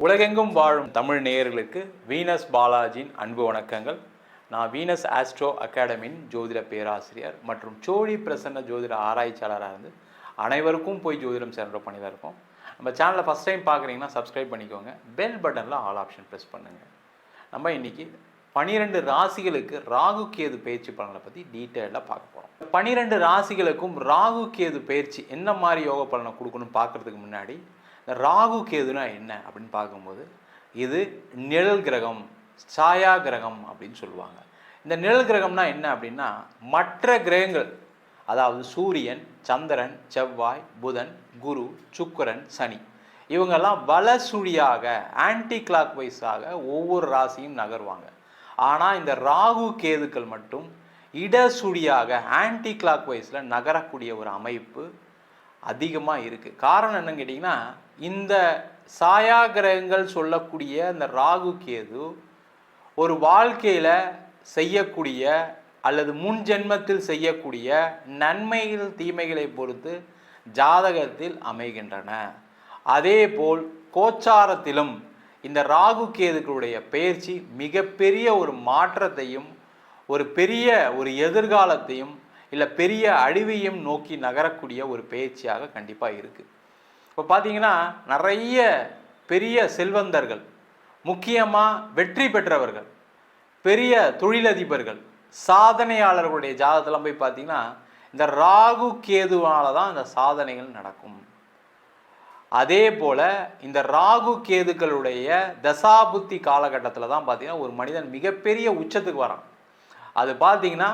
உலகெங்கும் வாழும் தமிழ் நேயர்களுக்கு வீனஸ் பாலாஜியின் அன்பு வணக்கங்கள். நான் வீனஸ் ஆஸ்ட்ரோ அகாடமியின் ஜோதிட பேராசிரியர் மற்றும் சோழி பிரசன்ன ஜோதிட ஆராய்ச்சியாளராக இருந்து அனைவருக்கும் போய் ஜோதிடம் சென்ற பண்ணி தான் இருக்கோம். நம்ம சேனலை ஃபஸ்ட் டைம் பார்க்குறீங்கன்னா சப்ஸ்கிரைப் பண்ணிக்கோங்க. பெல் பட்டனில் ஆல் ஆப்ஷன் ப்ரெஸ் பண்ணுங்கள். நம்ம இன்றைக்கி 12 ராசிகளுக்கு ராகு கேது பயிற்சி பலனை பற்றி டீட்டெயிலாக பார்க்க போகிறோம். 12 ராசிகளுக்கும் ராகு கேது பயிற்சி என்ன மாதிரி யோக பலனை கொடுக்கணும்னு பார்க்குறதுக்கு முன்னாடி ராகு கேதுனா என்ன அப்படின்னு பார்க்கும்போது இது நிழல் கிரகம், சாயா கிரகம் அப்படின்னு சொல்லுவாங்க. இந்த நிழல் கிரகம்னா என்ன அப்படின்னா மற்ற கிரகங்கள், அதாவது சூரியன், சந்திரன், செவ்வாய், புதன், குரு, சுக்கிரன், சனி, இவங்கெல்லாம் வலசுழியாக ஆன்டி கிளாக் வைஸாக ஒவ்வொரு ராசியும் நகர்வாங்க. ஆனால் இந்த ராகு கேதுக்கள் மட்டும் இடசுழியாக ஆன்டி கிளாக் வைஸில் நகரக்கூடிய ஒரு அமைப்பு அதிகமாக இருக்குது. காரணம் என்னன்னு கேட்டிங்கன்னா, இந்த சாயா கிரகங்கள் சொல்லக்கூடிய இந்த ராகு கேது ஒரு வாழ்க்கையில் செய்யக்கூடிய அல்லது முன் ஜென்மத்தில் செய்யக்கூடிய நன்மைகள் தீமைகளை பொறுத்து ஜாதகத்தில் அமைகின்றன. அதே போல் கோச்சாரத்திலும் இந்த ராகு கேதுக்களுடைய பெயர்ச்சி மிகப்பெரிய ஒரு மாற்றத்தையும் ஒரு பெரிய ஒரு எதிர்காலத்தையும் இல்லை பெரிய அழிவையும் நோக்கி நகரக்கூடிய ஒரு பயிற்சியாக கண்டிப்பாக இருக்குது. இப்போ பார்த்தீங்கன்னா நிறைய பெரிய செல்வந்தர்கள், முக்கியமாக வெற்றி பெற்றவர்கள், பெரிய தொழிலதிபர்கள், சாதனையாளர்களுடைய ஜாதகத்தெல்லாம் போய் பார்த்தீங்கன்னா இந்த ராகு கேதுவால தான் இந்த சாதனைகள் நடக்கும். அதே போல் இந்த ராகு கேதுக்களுடைய தசாபுத்தி காலகட்டத்தில் தான் பார்த்தீங்கன்னா ஒரு மனிதன் மிகப்பெரிய உச்சத்துக்கு வரான். அது பார்த்தீங்கன்னா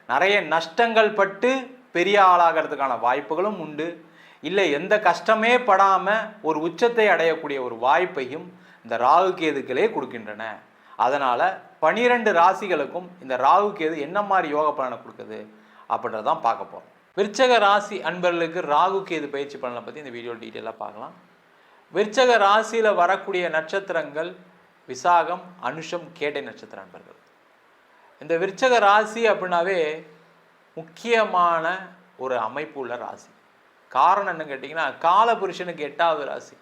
நிறைய நஷ்டங்கள் பட்டு பெரிய ஆளாகிறதுக்கான வாய்ப்புகளும் உண்டு. இல்லை எந்த கஷ்டமே படாமல் ஒரு உச்சத்தை அடையக்கூடிய ஒரு வாய்ப்பையும் இந்த ராகு கேதுக்களே கொடுக்கின்றன. அதனால் 12 ராசிகளுக்கும் இந்த ராகு கேது என்ன மாதிரி யோக பலனை கொடுக்குது அப்படின்றதான் பார்க்க போகிறோம். விருச்சக ராசி அன்பர்களுக்கு ராகு கேது பயிற்சி பலனை பற்றி இந்த வீடியோ டீட்டெயிலாக பார்க்கலாம். விருச்சக ராசியில் வரக்கூடிய நட்சத்திரங்கள் விசாகம், அனுஷம், கேட்டை நட்சத்திர அன்பர்கள். இந்த விருச்சக ராசி அப்படின்னாவே முக்கியமான ஒரு அமைப்பு உள்ள ராசி. காரணம் என்ன கேட்டிங்கன்னா, காலபுருஷனுக்கு 8வது ராசி,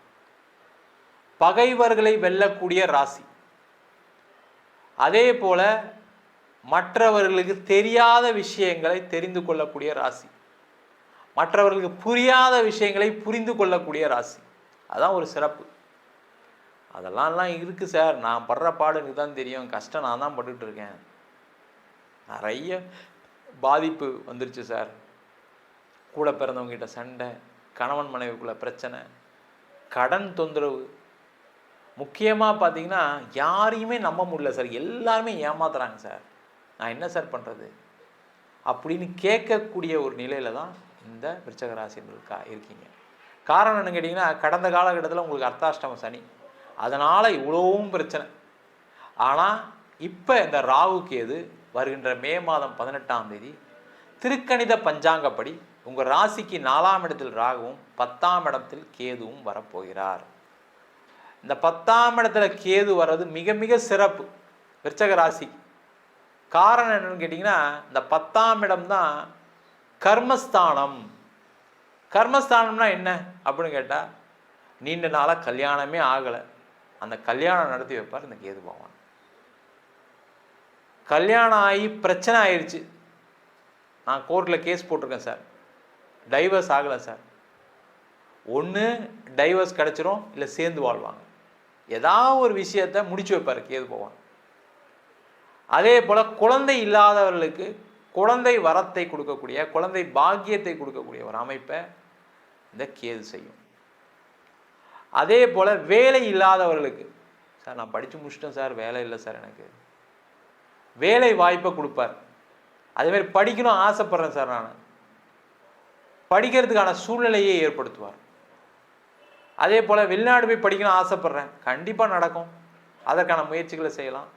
பகைவர்களை வெல்லக்கூடிய ராசி. அதே போல மற்றவர்களுக்கு தெரியாத விஷயங்களை தெரிந்து கொள்ளக்கூடிய ராசி, மற்றவர்களுக்கு புரியாத விஷயங்களை புரிந்து கொள்ளக்கூடிய ராசி. அதான் ஒரு சிறப்பு. அதெல்லாம் இருக்குது சார், நான் படுற பாடு எனக்கு தான் தெரியும், கஷ்டம் நான் தான் பட்டுக்கிட்டு இருக்கேன், நிறைய பாதிப்பு வந்துருச்சு சார், கூட பிறந்தவங்ககிட்ட சண்டை, கணவன் மனைவிக்குள்ள பிரச்சனை, கடன் தொந்தரவு, முக்கியமாக பார்த்தீங்கன்னா யாரையுமே நம்ப முடியல சார், எல்லாருமே ஏமாத்துறாங்க சார், நான் என்ன சார் பண்ணுறது அப்படின்னு கேட்கக்கூடிய ஒரு நிலையில் தான் இந்த விருச்சக ராசிகளுக்கா இருக்கீங்க. காரணம் என்ன கேட்டிங்கன்னா, கடந்த காலகட்டத்தில் உங்களுக்கு அர்த்தாஷ்டம சனி, அதனால் இவ்வளவும் பிரச்சனை. ஆனால் இப்போ இந்த ராகு கேது வருகின்ற மே மாதம் 18ஆம் தேதி திருக்கணித பஞ்சாங்கப்படி உங்கள் ராசிக்கு 4ஆம் இடத்தில் ராகுவும் 10ஆம் இடத்தில் கேதுவும் வரப்போகிறார். இந்த 10ஆம் இடத்துல கேது வர்றது மிக மிக சிறப்பு விருச்சக ராசிக்கு. காரணம் என்னன்னு கேட்டிங்கன்னா, இந்த 10ஆம் இடம் தான் கர்மஸ்தானம். கர்மஸ்தானம்னா என்ன அப்படின்னு கேட்டால், நீண்ட நாளாக கல்யாணமே ஆகலை, அந்த கல்யாணம் நடத்தி வைப்பார் இந்த கேது பகவான். கல்யாணம் ஆகி பிரச்சனை ஆயிடுச்சு, நான் கோர்ட்டில் கேஸ் போட்டிருக்கேன் சார், டைவர்ஸ் ஆகலை சார், ஒன்று டைவர்ஸ் கிடச்சிரும், இல்லை சேர்ந்து வாழ்வாங்க, ஏதாவது ஒரு விஷயத்தை முடிச்சு வைப்பார் கேது பகவான். அதே போல் குழந்தை இல்லாதவர்களுக்கு குழந்தை வரத்தை கொடுக்கக்கூடிய, குழந்தை பாக்கியத்தை கொடுக்கக்கூடிய ஒரு அமைப்பை இந்த கேது செய்யும். அதே போல் வேலை இல்லாதவர்களுக்கு, சார் நான் படித்து முடிச்சிட்டேன் சார், வேலை இல்லை சார், எனக்கு வேலை வாய்ப்பை கொடுப்பார். அதேமாதிரி படிக்கணும் ஆசைப்படுறேன் சார், நான் படிக்கிறதுக்கான சூழ்நிலையை ஏற்படுத்துவார். அதே போல் வெளிநாடு போய் படிக்கணும் ஆசைப்படுறேன், கண்டிப்பாக நடக்கும், அதற்கான முயற்சிகளை செய்யலாம்.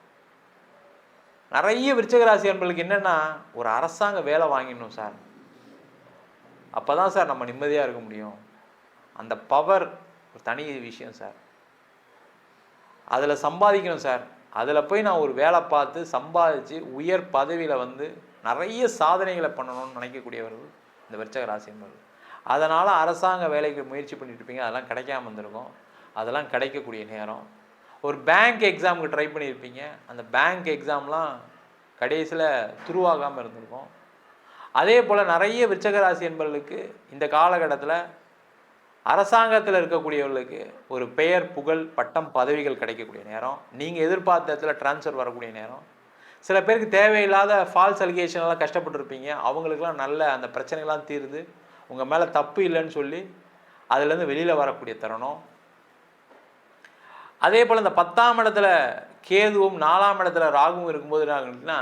நிறைய விருச்சக ராசி அன்பர்களுக்கு என்னென்னா, ஒரு அரசாங்க வேலை வாங்கிடணும் சார், அப்போ தான் சார் நம்ம நிம்மதியாக இருக்க முடியும், அந்த பவர் ஒரு தனி விஷயம் சார், அதில் சம்பாதிக்கணும் சார், அதில் போய் நான் ஒரு வேலை பார்த்து சம்பாதிச்சு உயர் பதவியில் வந்து நிறைய சாதனைகளை பண்ணணும்னு நினைக்கக்கூடியவர்கள் இந்த விருச்சக ராசி என்பது. அதனால் அரசாங்க வேலைக்கு முயற்சி பண்ணிட்டு இருப்பீங்க, அதெல்லாம் கிடைக்காம வந்திருக்கும். அதெல்லாம் கிடைக்கக்கூடிய நேரம். ஒரு பேங்க் எக்ஸாமுக்கு ட்ரை பண்ணியிருப்பீங்க, அந்த பேங்க் எக்ஸாம்லாம் கடைசியில் துருவாகாமல் இருந்திருக்கும். அதே போல் நிறைய விருச்சக ராசி என்பவர்களுக்கு இந்த காலகட்டத்தில் அரசாங்கத்தில் இருக்கக்கூடியவர்களுக்கு ஒரு பெயர், புகழ், பட்டம், பதவிகள் கிடைக்கக்கூடிய நேரம். நீங்கள் எதிர்பார்த்த இடத்துல டிரான்ஸ்ஃபர் வரக்கூடிய நேரம். சில பேருக்கு தேவையில்லாத ஃபால்ஸ் அலிகேஷன்லாம் கஷ்டப்பட்டுருப்பீங்க, அவங்களுக்குலாம் நல்ல அந்த பிரச்சனைகள்லாம் தீருது, உங்கள் மேலே தப்பு இல்லைன்னு சொல்லி அதுலேருந்து வெளியில் வரக்கூடிய தருணம். அதே போல் இந்த 10ஆம் இடத்துல கேதுவும் 4ஆம் இடத்துல ராகுவும் இருக்கும்போது என்ன ஆகுதுன்னா,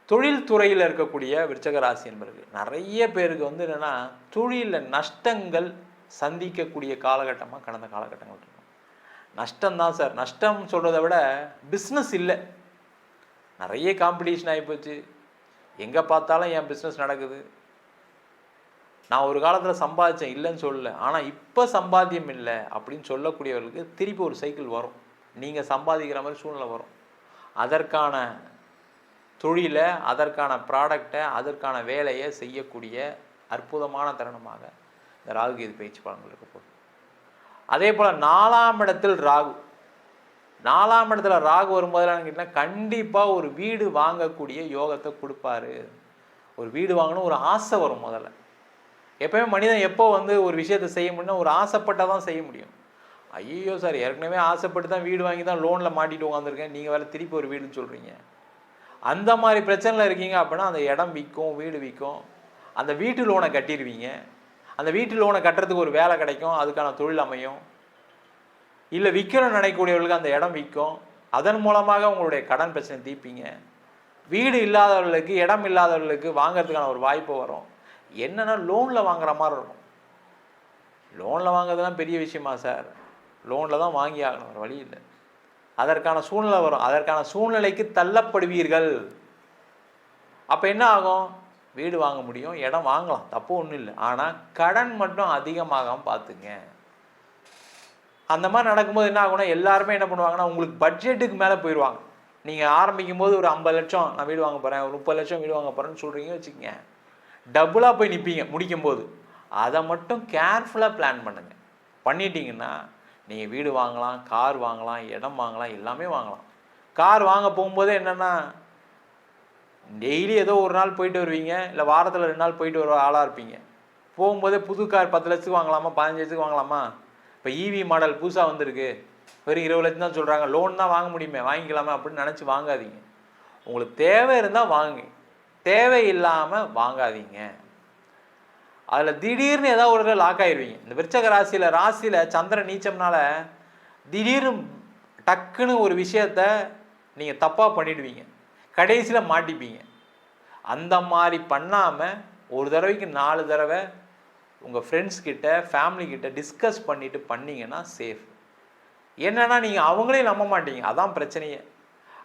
தொழில்துறையில் இருக்கக்கூடிய விருச்சக ராசி என்பது நிறைய பேருக்கு வந்து என்னென்னா தொழிலில் நஷ்டங்கள் சந்திக்கக்கூடிய காலகட்டமாக கடந்த காலகட்டங்கள் இருக்கும். நஷ்டம்தான் சார், நஷ்டம் சொல்கிறத விட பிஸ்னஸ் இல்லை, நிறைய காம்படிஷன் ஆகிப்போச்சு, எங்கே பார்த்தாலும் என் பிஸ்னஸ் நடக்குது, நான் ஒரு காலத்தில் சம்பாதிச்சேன் இல்லைன்னு சொல்லலை, ஆனால் இப்போ சம்பாத்தியம் இல்லை அப்படின்னு சொல்லக்கூடியவர்களுக்கு திருப்பி ஒரு சைக்கிள் வரும், நீங்கள் சம்பாதிக்கிற மாதிரி சூழ்நிலை வரும். அதற்கான தொழிலை, அதற்கான ப்ராடக்டை, அதற்கான வேலையை செய்யக்கூடிய அற்புதமான தருணமாக இந்த ராகு கேது பயிற்சி பலன்கள் இருக்க போகுது. அதே போல் 4ஆம் இடத்தில் ராகு, 4ஆம் இடத்துல ராகு வரும்போது கேட்டால் கண்டிப்பாக ஒரு வீடு வாங்கக்கூடிய யோகத்தை கொடுப்பாரு. ஒரு வீடு வாங்கணும் ஒரு ஆசை வரும். முதல்ல எப்போயுமே மனிதன் எப்போ வந்து ஒரு விஷயத்தை செய்ய முடியும்னா ஒரு ஆசைப்பட்டால் தான் செய்ய முடியும். ஐயோ சார், ஏற்கனவே ஆசைப்பட்டு தான் வீடு வாங்கி தான் லோனில் மாட்டிட்டு உட்காந்துருக்கேன், நீங்கள் வேறு திருப்பி ஒரு வீடுன்னு சொல்கிறீங்க. அந்த மாதிரி பிரச்சனையில் இருக்கீங்க அப்படின்னா அந்த இடம் விற்கும், வீடு விற்கும், அந்த வீட்டு லோனை கட்டிடுவீங்க. அந்த வீட்டு லோனை கட்டுறதுக்கு ஒரு வேலை கிடைக்கும், அதுக்கான தொழில் அமையும். இல்லை விற்கணும்னு நினைக்கக்கூடியவர்களுக்கு அந்த இடம் விற்கும், அதன் மூலமாக உங்களுடைய கடன் பிரச்சனை தீர்ப்பீங்க. வீடு இல்லாதவர்களுக்கு, இடம் இல்லாதவர்களுக்கு வாங்கிறதுக்கான ஒரு வாய்ப்பு வரும். என்னென்னா லோனில் வாங்குற மாதிரி இருக்கும். லோனில் வாங்குறதுலாம் பெரிய விஷயமா சார், லோனில் தான் வாங்கி ஆகணும், ஒரு வழி இல்லை. அதற்கான சூழ்நிலை வரும், அதற்கான சூழ்நிலைக்கு தள்ளப்படுவீர்கள். அப்போ என்ன ஆகும், வீடு வாங்க முடியும், இடம் வாங்கலாம், தப்பு ஒன்றும் இல்லை, ஆனால் கடன் மட்டும் அதிகமாகாமல் பார்த்துங்க. அந்த மாதிரி நடக்கும்போது என்ன ஆகும்னா எல்லாருமே என்ன பண்ணுவாங்கன்னா உங்களுக்கு பட்ஜெட்டுக்கு மேலே போயிடுவாங்க. நீங்கள் ஆரம்பிக்கும் போது ஒரு 50 லட்சம் நான் வீடு வாங்க போகிறேன், ஒரு 30 லட்சம் வீடு வாங்க போகிறேன்னு சொல்கிறீங்க வச்சுக்கோங்க, டபுளாக போய் நிற்பீங்க முடிக்கும் போது. அதை மட்டும் கேர்ஃபுல்லாக பிளான் பண்ணுங்கள். பண்ணிட்டீங்கன்னா நீங்கள் வீடு வாங்கலாம், கார் வாங்கலாம், இடம் வாங்கலாம், எல்லாமே வாங்கலாம். கார் வாங்க போகும்போதே என்னென்னா டெய்லி ஏதோ ஒரு நாள் போயிட்டு வருவீங்க, இல்லை வாரத்தில் 2 நாள் போயிட்டு வர ஆளாக இருப்பீங்க. போகும்போதே புது கார் 10 லட்சத்துக்கு வாங்கலாமா, 15 லட்சத்துக்கு வாங்கலாமா, இப்போ இவி மாடல் புதுசாக வந்திருக்கு, வெறும் 20 லட்சம் தான் சொல்கிறாங்க, லோன் தான் வாங்க முடியுமே, வாங்கிக்கலாமா அப்படின்னு நினச்சி வாங்காதீங்க. உங்களுக்கு தேவை இருந்தால் வாங்க, தேவை இல்லாமல் வாங்காதீங்க. அதில் திடீர்னு ஏதாவது ஒரு லாக் ஆகிடுவீங்க. இந்த விருச்சக ராசியில் சந்திரன் நீச்சம்னால திடீர்னு டக்குன்னு ஒரு விஷயத்த நீங்கள் தப்பாக பண்ணிடுவீங்க, கடைசியில் மாட்டிப்பீங்க. அந்த மாதிரி பண்ணாமல் ஒரு தடவைக்கு 4 தடவை உங்கள் ஃப்ரெண்ட்ஸ்கிட்ட, ஃபேமிலிக்கிட்ட டிஸ்கஸ் பண்ணிவிட்டு பண்ணிங்கன்னா சேஃப். என்னென்னா நீங்கள் அவங்களையும் நம்ப மாட்டீங்க, அதான் பிரச்சனையே.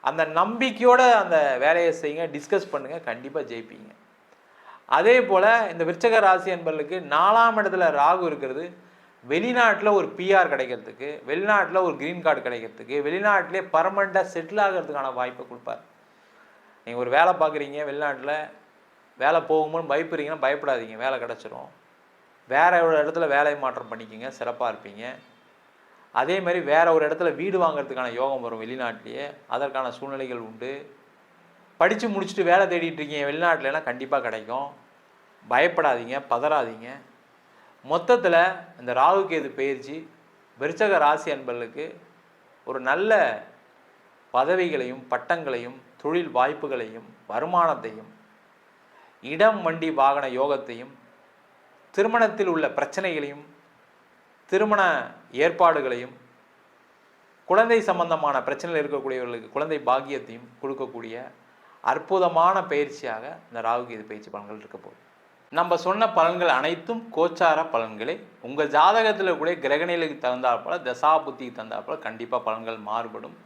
அந்த நம்பிக்கையோடு அந்த வேலையை செய்யுங்க, டிஸ்கஸ் பண்ணுங்கள், கண்டிப்பாக ஜெயிப்பீங்க. அதே போல் இந்த விருச்சக ராசி என்பவர்களுக்கு 4ஆம் இடத்துல ராகு இருக்கிறது வெளிநாட்டில் ஒரு பிஆர் கிடைக்கிறதுக்கு, வெளிநாட்டில் ஒரு க்ரீன் கார்டு கிடைக்கிறதுக்கு, வெளிநாட்டிலே பர்மனெண்ட்டாக செட்டில் ஆகிறதுக்கான வாய்ப்பை கொடுப்பார். நீங்கள் ஒரு வேலை பார்க்குறீங்க, வெளிநாட்டில் வேலை போகும்போது பயப்படுறீங்கன்னா பயப்படாதீங்க, வேலை கிடச்சிரும். வேறு ஒரு இடத்துல வேலை மாற்றம் பண்ணிக்கிங்க, சிறப்பாக இருப்பீங்க. அதே மாதிரி வேறு ஒரு இடத்துல வீடு வாங்கிறதுக்கான யோகம் வரும் வெளிநாட்டிலேயே, அதற்கான சூழ்நிலைகள் உண்டு. படித்து முடிச்சுட்டு வேலை தேடிட்டு இருக்கீங்க வெளிநாட்டிலலாம் கண்டிப்பாக கிடைக்கும். பயப்படாதீங்க, பதறாதீங்க. மொத்தத்தில் இந்த ராகு கேது பயிற்சி விருச்சக ராசி அன்பர்களுக்கு ஒரு நல்ல பதவிகளையும், பட்டங்களையும், தொழில் வாய்ப்புகளையும், வருமானத்தையும், இடம் வண்டி வாகன யோகத்தையும், திருமணத்தில் உள்ள பிரச்சனைகளையும், திருமண ஏற்பாடுகளையும், குழந்தை சம்பந்தமான பிரச்சனைகள் இருக்கக்கூடியவர்களுக்கு குழந்தை பாக்கியத்தையும் கொடுக்கக்கூடிய அற்புதமான பயிற்சியாக இந்த ராகு கேது பயிற்சி பலன்கள் இருக்க போகுது. நம்ம சொன்ன பலன்கள் அனைத்தும் கோச்சார பலன்களே. உங்கள் ஜாதகத்தில் கூட கிரகநிலைக்கு தகுந்தாற்போல், தசா புத்திக்கு தகுந்தாற்போல் கண்டிப்பாக பலன்கள் மாறுபடும்.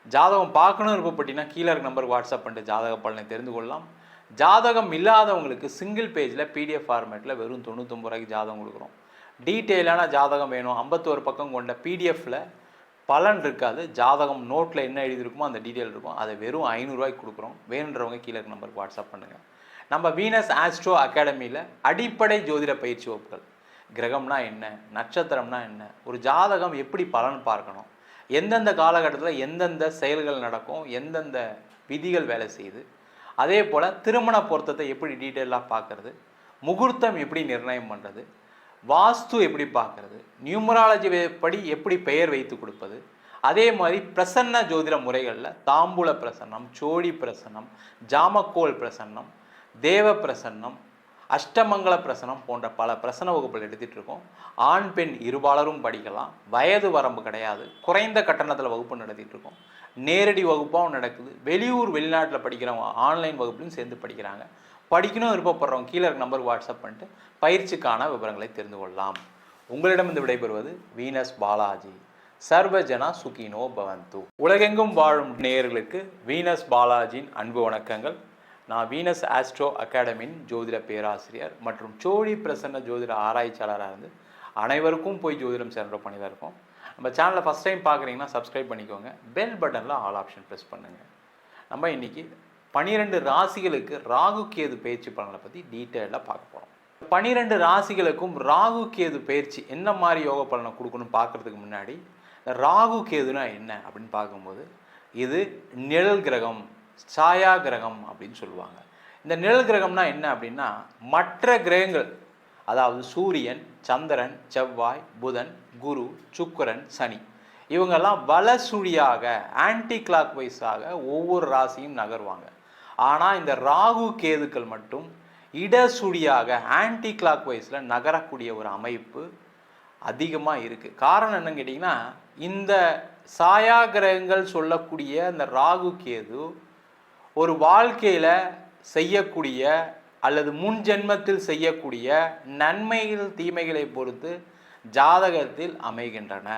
ஜாதகம் பார்க்கணும் விருப்பப்பட்டீங்கன்னா கீழே இருக்க நம்பருக்கு வாட்ஸ்அப் பண்ணிட்டு ஜாதக பலனை தெரிந்து கொள்ளலாம். ஜாதகம் இல்லாதவங்களுக்கு சிங்கிள் பேஜில் PDF ஃபார்மேட்டில் வெறும் 99 ரூபாய்க்கு ஜாதகம் கொடுக்குறோம். டீட்டெயிலான ஜாதகம் வேணும், 51 பக்கம் கொண்ட PDFில் பலன் இருக்காது, ஜாதகம் நோட்டில் என்ன எழுதியிருக்குமோ அந்த டீட்டெயில் இருக்கும், அதை வெறும் 500 ரூபாய்க்கு கொடுக்குறோம். வேணுன்றவங்க கீழே இருக்க நம்பருக்கு வாட்ஸ்அப் பண்ணுங்கள். நம்ம வீனஸ் ஆஸ்ட்ரோ அகாடமியில் அடிப்படை ஜோதிட பயிற்சி வகுப்புகள் கிரகம்னா என்ன, நட்சத்திரம்னா என்ன, ஒரு ஜாதகம் எப்படி பலன் பார்க்கணும், எந்தெந்த காலகட்டத்தில் எந்தெந்த செயல்கள் நடக்கும், எந்தெந்த விதிகள் வேலை செய்யுது, அதே போல் திருமண பொருத்தத்தை எப்படி டீட்டெயிலாக பார்க்குறது, முகூர்த்தம் எப்படி நிர்ணயம் பண்ணுறது, வாஸ்து எப்படி பார்க்குறது, நியூமராலஜி படி எப்படி பெயர் வைத்து கொடுப்பது, அதே மாதிரி பிரசன்ன ஜோதிட முறைகளில் தாம்பூல பிரசன்னம், சோழி பிரசன்னம், ஜாமக்கோல் பிரசன்னம், தேவ பிரசன்னம், அஷ்டமங்கல பிரசனம் போன்ற பல பிரசன வகுப்புகள் எடுத்துகிட்டு இருக்கோம். ஆண் பெண் இருபாலரும் படிக்கலாம், வயது வரம்பு கிடையாது, குறைந்த கட்டணத்தில் வகுப்பு நடத்திட்டு இருக்கோம். நேரடி வகுப்பாகவும் நடக்குது, வெளியூர் வெளிநாட்டில் படிக்கிறவங்க ஆன்லைன் வகுப்புலையும் சேர்ந்து படிக்கிறாங்க. படிக்கணும் விருப்பப்படுறவங்க கீழே இருக்க நம்பருக்கு வாட்ஸ்அப் பண்ணிட்டு பயிற்சிக்கான விவரங்களை தெரிந்து கொள்ளலாம். உங்களிடமிருந்து விடைபெறுவது வீனஸ் பாலாஜி. சர்வஜனா சுகினோ பவந்து. உலகெங்கும் வாழும் நேயர்களுக்கு வீனஸ் பாலாஜியின் அன்பு வணக்கங்கள். நான் வீனஸ் ஆஸ்ட்ரோ அகாடமியின் ஜோதிட பேராசிரியர் மற்றும் சோழி பிரசன்ன ஜோதிட ஆராய்ச்சியாளராக இருந்து அனைவருக்கும் போய் ஜோதிடம் சென்ற பண்ணி தான் இருக்கோம். நம்ம சேனலை ஃபஸ்ட் டைம் பார்க்குறீங்கன்னா சப்ஸ்கிரைப் பண்ணிக்கோங்க, பெல் பட்டனில் ஆல் ஆப்ஷன் ப்ரெஸ் பண்ணுங்கள். நம்ம இன்றைக்கி 12 ராசிகளுக்கு ராகு கேது பயிற்சி பலனை பற்றி டீட்டெயிலாக பார்க்க போகிறோம். 12 ராசிகளுக்கும் ராகு கேது பயிற்சி என்ன மாதிரி யோக பலனை கொடுக்கணும்னு பார்க்குறதுக்கு முன்னாடி ராகு கேதுனா என்ன அப்படின்னு பார்க்கும்போது இது நிழல் கிரகம், சாயா கிரகம் அப்படின்னு சொல்லுவாங்க. இந்த நிழல் கிரகம்னா என்ன அப்படின்னா மற்ற கிரகங்கள், அதாவது சூரியன், சந்திரன், செவ்வாய், புதன், குரு, சுக்கிரன், சனி, இவங்கெல்லாம் வலசுழியாக ஆன்டி கிளாக் வைஸாக ஒவ்வொரு ராசியும் நகர்வாங்க. ஆனால் இந்த ராகு கேதுக்கள் மட்டும் இடசுழியாக ஆன்டி கிளாக் வைஸில் நகரக்கூடிய ஒரு அமைப்பு அதிகமாக இருக்குது. காரணம் என்னன்னு கேட்டிங்கன்னா, இந்த சாயா கிரகங்கள் சொல்லக்கூடிய இந்த ராகு கேது ஒரு வாழ்க்கையில் செய்யக்கூடிய அல்லது முன் ஜென்மத்தில் செய்யக்கூடிய நன்மைகள் தீமைகளை பொறுத்து ஜாதகத்தில் அமைகின்றன.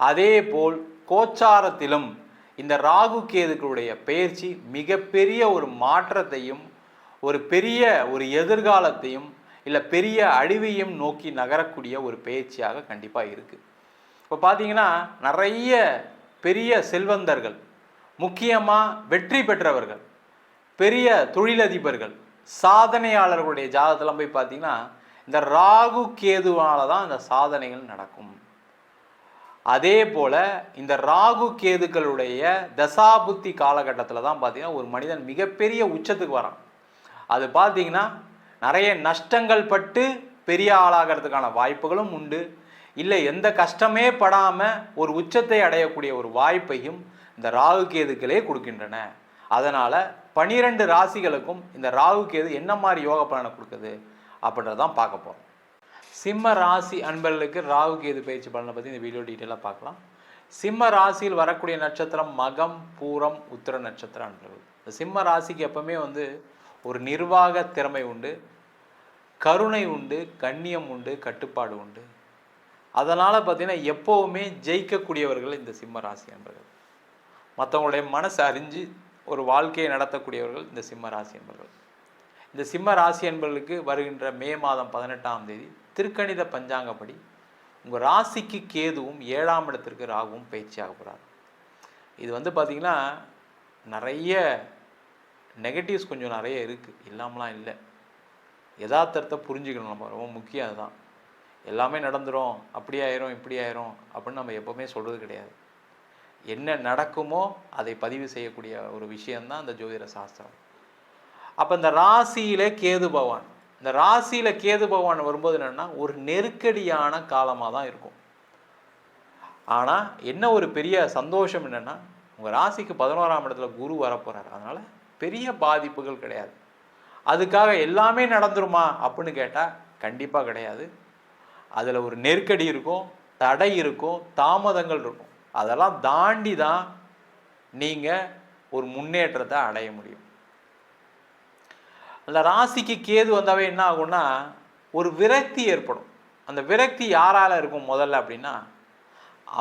அதே போல் கோச்சாரத்திலும் இந்த ராகு கேதுக்களுடைய பெயர்ச்சி மிகப்பெரிய ஒரு மாற்றத்தையும் ஒரு பெரிய ஒரு எதிர்காலத்தையும் இல்லை பெரிய அழிவையும் நோக்கி நகரக்கூடிய ஒரு பயிற்சியாக கண்டிப்பாக இருக்குது. இப்போ பார்த்தீங்கன்னா நிறைய பெரிய செல்வந்தர்கள், முக்கியமாக வெற்றி பெற்றவர்கள், பெரிய தொழிலதிபர்கள், சாதனையாளர்களுடைய ஜாதகத்தெல்லாம் போய் பார்த்தீங்கன்னா இந்த ராகு கேதுவால தான் இந்த சாதனைகள் நடக்கும். அதே போல் இந்த ராகு கேதுக்களுடைய தசாபுத்தி காலகட்டத்தில் தான் பார்த்தீங்கன்னா ஒரு மனிதன் மிகப்பெரிய உச்சத்துக்கு வரான். அது பார்த்தீங்கன்னா நிறைய நஷ்டங்கள் பட்டு பெரிய ஆளாகிறதுக்கான வாய்ப்புகளும் உண்டு. இல்லை எந்த கஷ்டமே படாமல் ஒரு உச்சத்தை அடையக்கூடிய ஒரு வாய்ப்பையும் இந்த ராகு கேதுக்களே கொடுக்கின்றன. அதனால் 12 ராசிகளுக்கும் இந்த ராகு கேது என்ன மாதிரி யோக பலனை கொடுக்குது அப்படின்றதான் பார்க்க போகிறோம். சிம்ம ராசி அன்பர்களுக்கு ராகு கேது பயிற்சி பலனை பற்றி இந்த வீடியோ டீட்டெயிலாக பார்க்கலாம். சிம்ம ராசியில் வரக்கூடிய நட்சத்திரம் மகம், பூரம், உத்திர நட்சத்திர அன்பர்கள். இந்த சிம்ம ராசிக்கு எப்பவுமே ஒரு நிர்வாக திறமை உண்டு, கருணை உண்டு, கண்ணியம் உண்டு, கட்டுப்பாடு உண்டு. அதனால் பார்த்தீங்கன்னா எப்போவுமே ஜெயிக்கக்கூடியவர்கள் இந்த சிம்ம ராசி அன்பர்கள். மற்றவங்களுடைய மனசை அறிஞ்சு ஒரு வாழ்க்கையை நடத்தக்கூடியவர்கள் இந்த சிம்ம ராசி அன்பர்கள். இந்த சிம்ம ராசி அன்பர்களுக்கு வருகின்ற மே மாதம் 18ஆம் தேதி திருக்கணித பஞ்சாங்கப்படி உங்கள் ராசிக்கு கேதுவும் 7ஆம் இடத்திற்கு ராகுவும் பயிற்சியாக போகிறார். இது பார்த்திங்கன்னா நிறைய நெகட்டிவ்ஸ் கொஞ்சம் நிறைய இருக்குது, இல்லாமலாம் இல்லை. யதார்த்தத்தை புரிஞ்சுக்கணும், நம்ம ரொம்ப முக்கியம். அதுதான் எல்லாமே நடந்துடும், அப்படி ஆயிரும் இப்படி ஆயிரும் அப்படின்னு நம்ம எப்போவுமே சொல்கிறது கிடையாது. என்ன நடக்குமோ அதை பதிவு செய்யக்கூடிய ஒரு விஷயந்தான் இந்த ஜோதிட சாஸ்திரம். அப்போ இந்த ராசியில் கேது பகவான், இந்த ராசியில் கேது பகவான் வரும்போது என்னென்னா ஒரு நெருக்கடியான காலமாக தான் இருக்கும். ஆனால் என்ன ஒரு பெரிய சந்தோஷம் என்னென்னா உங்கள் ராசிக்கு 11ஆம் இடத்துல குரு வரப்போகிறார். அதனால் பெரிய பாதிப்புகள் கிடையாது. அதுக்காக எல்லாமே நடந்துருமா அப்படின்னு கேட்டால் கண்டிப்பாக கிடையாது. அதில் ஒரு நெருக்கடி இருக்கும், தடை இருக்கும், தாமதங்கள் இருக்கும். அதெல்லாம் தாண்டி தான் நீங்கள் ஒரு முன்னேற்றத்தை அடைய முடியும். அந்த ராசிக்கு கேது வந்தாவே என்ன ஆகும்னா ஒரு விரக்தி ஏற்படும். அந்த விரக்தி யாரால் இருக்கும் முதல்ல அப்படின்னா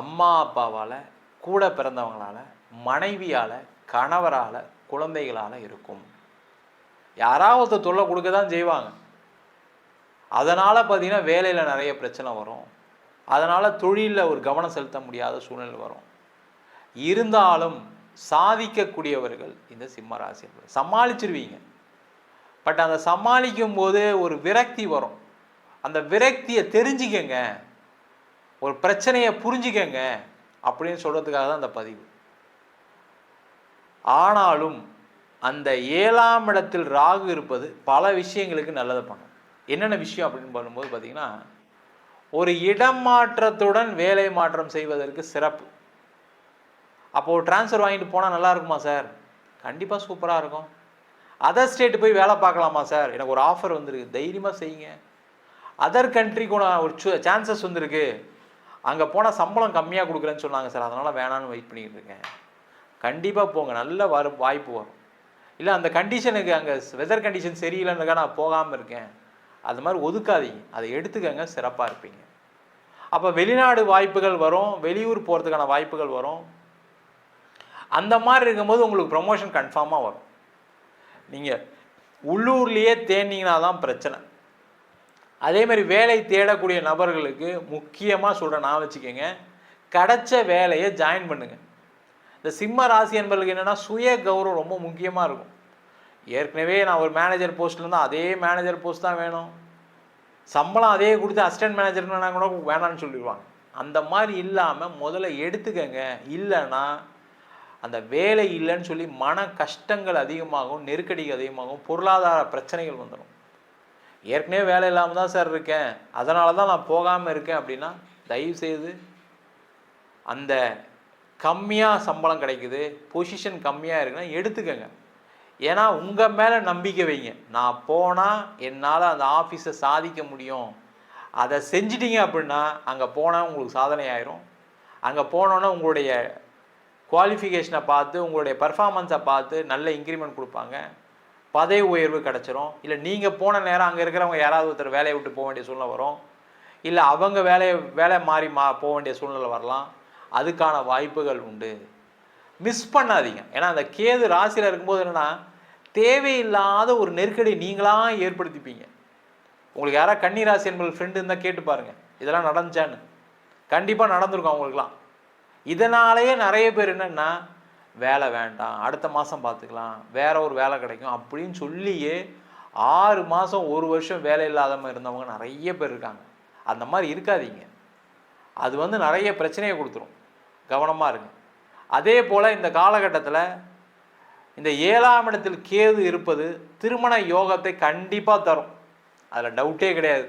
அம்மா அப்பாவால், கூட பிறந்தவங்களால், மனைவியால், கணவரால், குழந்தைகளால் இருக்கும். யாராவது தொல்லை கொடுக்க தான் செய்வாங்க. அதனால் பார்த்தீங்கன்னா வேலையில் நிறைய பிரச்சனை வரும். அதனால் தொழிலில் ஒரு கவனம் செலுத்த முடியாத சூழ்நிலை வரும். இருந்தாலும் சாதிக்கக்கூடியவர்கள் இந்த சிம்ம ராசி. சமாளிச்சிருவீங்க. பட் அந்த சமாளிக்கும் போது ஒரு விரக்தி வரும். அந்த விரக்தியை தெரிஞ்சுக்கங்க, ஒரு பிரச்சனையை புரிஞ்சுக்கங்க அப்படின்னு சொல்கிறதுக்காக தான் அந்த பதிவு. ஆனாலும் அந்த 7ஆம் இடத்தில் ராகு இருப்பது பல விஷயங்களுக்கு நல்லதை பண்ணும். என்னென்ன விஷயம் அப்படின்னு பண்ணும்போது பார்த்தீங்கன்னா, ஒரு இடம் மாற்றத்துடன் வேலை மாற்றம் செய்வதற்கு சிறப்பு. அப்போது ட்ரான்ஸ்ஃபர் வாங்கிட்டு போனால் நல்லா இருக்குமா சார்? கண்டிப்பாக சூப்பராக இருக்கும். அதர் ஸ்டேட்டு போய் வேலை பார்க்கலாமா சார்? எனக்கு ஒரு ஆஃபர் வந்திருக்கு, தைரியமாக செய்யுங்க. அதர் கண்ட்ரிக்கு ஒரு சான்சஸ் வந்திருக்கு, அங்கே போனால் சம்பளம் கம்மியாக கொடுக்குறேன்னு சொன்னாங்க சார், அதனால் வேணான்னு வெயிட் பண்ணிக்கிட்டு இருக்கேன். கண்டிப்பாக போங்க, நல்ல வாய்ப்பு வரும். இல்லை அந்த கண்டிஷனுக்கு அங்கே வெதர் கண்டிஷன் சரியில்லைன்னுக்கா நான் போகாமல் இருக்கேன், அது மாதிரி ஒதுக்காதீங்க, அதை எடுத்துக்கங்க, சிறப்பாக இருப்பீங்க. அப்போ வெளிநாடு வாய்ப்புகள் வரும், வெளியூர் போகிறதுக்கான வாய்ப்புகள் வரும். அந்த மாதிரி இருக்கும்போது உங்களுக்கு ப்ரமோஷன் கன்ஃபார்மாக வரும். நீங்கள் உள்ளூர்லேயே தேடினீங்கன்னா தான் பிரச்சனை. அதே மாதிரி வேலை தேடக்கூடிய நபர்களுக்கு முக்கியமாக சொல்கிறேன், நான் வச்சுக்கோங்க, கிடைச்ச வேலையை ஜாயின் பண்ணுங்கள். இந்த சிம்ம ராசி என்பவர்களுக்கு என்னென்னா சுய கௌரவம் ரொம்ப முக்கியமாக இருக்கும். ஏற்கனவே நான் ஒரு மேனேஜர் போஸ்ட்டில் இருந்தால் அதே மேனேஜர் போஸ்ட் தான் வேணும், சம்பளம் அதே கொடுத்து அசிஸ்டன்ட் மேனேஜர்னா கூட வேணான்னு சொல்லிடுவாங்க. அந்த மாதிரி இல்லாமல் முதல்ல எடுத்துக்கங்க. இல்லைன்னா அந்த வேலை இல்லைன்னு சொல்லி மன கஷ்டங்கள் அதிகமாகும், நெருக்கடிகள் அதிகமாகும், பொருளாதார பிரச்சனைகள் வந்துடும். ஏற்கனவே வேலை இல்லாமல் தான் சார் இருக்கேன், அதனால தான் நான் போகாமல் இருக்கேன் அப்படின்னா தயவுசெய்து அந்த கம்மியாக சம்பளம் கிடைக்குது, பொசிஷன் கம்மியாக இருக்குன்னா எடுத்துக்கங்க. ஏன்னா உங்கள் மேலே நம்பிக்கை வைங்க, நான் போனால் என்னால் அந்த ஆஃபீஸை சாதிக்க முடியும், அதை செஞ்சிட்டிங்க அப்படின்னா அங்கே போனால் உங்களுக்கு சாதனை ஆயிரும். அங்கே போனோன்னே உங்களுடைய குவாலிஃபிகேஷனை பார்த்து, உங்களுடைய பர்ஃபார்மன்ஸை பார்த்து நல்ல இன்க்ரிமெண்ட் கொடுப்பாங்க, பதவி உயர்வு கிடச்சிரும். இல்லை நீங்கள் போன நேரம் அங்கே இருக்கிறவங்க யாராவது ஒருத்தர் வேலையை விட்டு போக வேண்டிய சூழ்நிலை வரும், இல்லை அவங்க வேலை மாறி போக வேண்டிய சூழ்நிலை வரலாம். அதுக்கான வாய்ப்புகள் உண்டு, மிஸ் பண்ணாதீங்க. ஏன்னா அந்த கேது ராசியில் இருக்கும்போது என்னென்னா தேவையில்லாத ஒரு நெருக்கடி நீங்களாக ஏற்படுத்திப்பீங்க. உங்களுக்கு யாராவது கன்னி ராசி என்பது ஃப்ரெண்டு இருந்தால் கேட்டு பாருங்கள், இதெல்லாம் நடந்துச்சான்னு. கண்டிப்பாக நடந்திருக்கும் அவங்களுக்குலாம். இதனாலேயே நிறைய பேர் என்னென்னா வேலை வேண்டாம், அடுத்த மாதம் பார்த்துக்கலாம், வேற ஒரு வேலை கிடைக்கும் அப்படின்னு சொல்லியே 6 மாதம் 1 வருஷம் வேலை இல்லாதவங்க இருந்தவங்க நிறைய பேர் இருக்காங்க. அந்த மாதிரி இருக்காதீங்க, அது நிறைய பிரச்சனையை கொடுத்துரும். கவனமாக இருங்க. அதே போல் இந்த காலகட்டத்தில் இந்த 7ஆம் இடத்தில் கேது இருப்பது திருமண யோகத்தை கண்டிப்பாக தரும், அதில் டவுட்டே கிடையாது.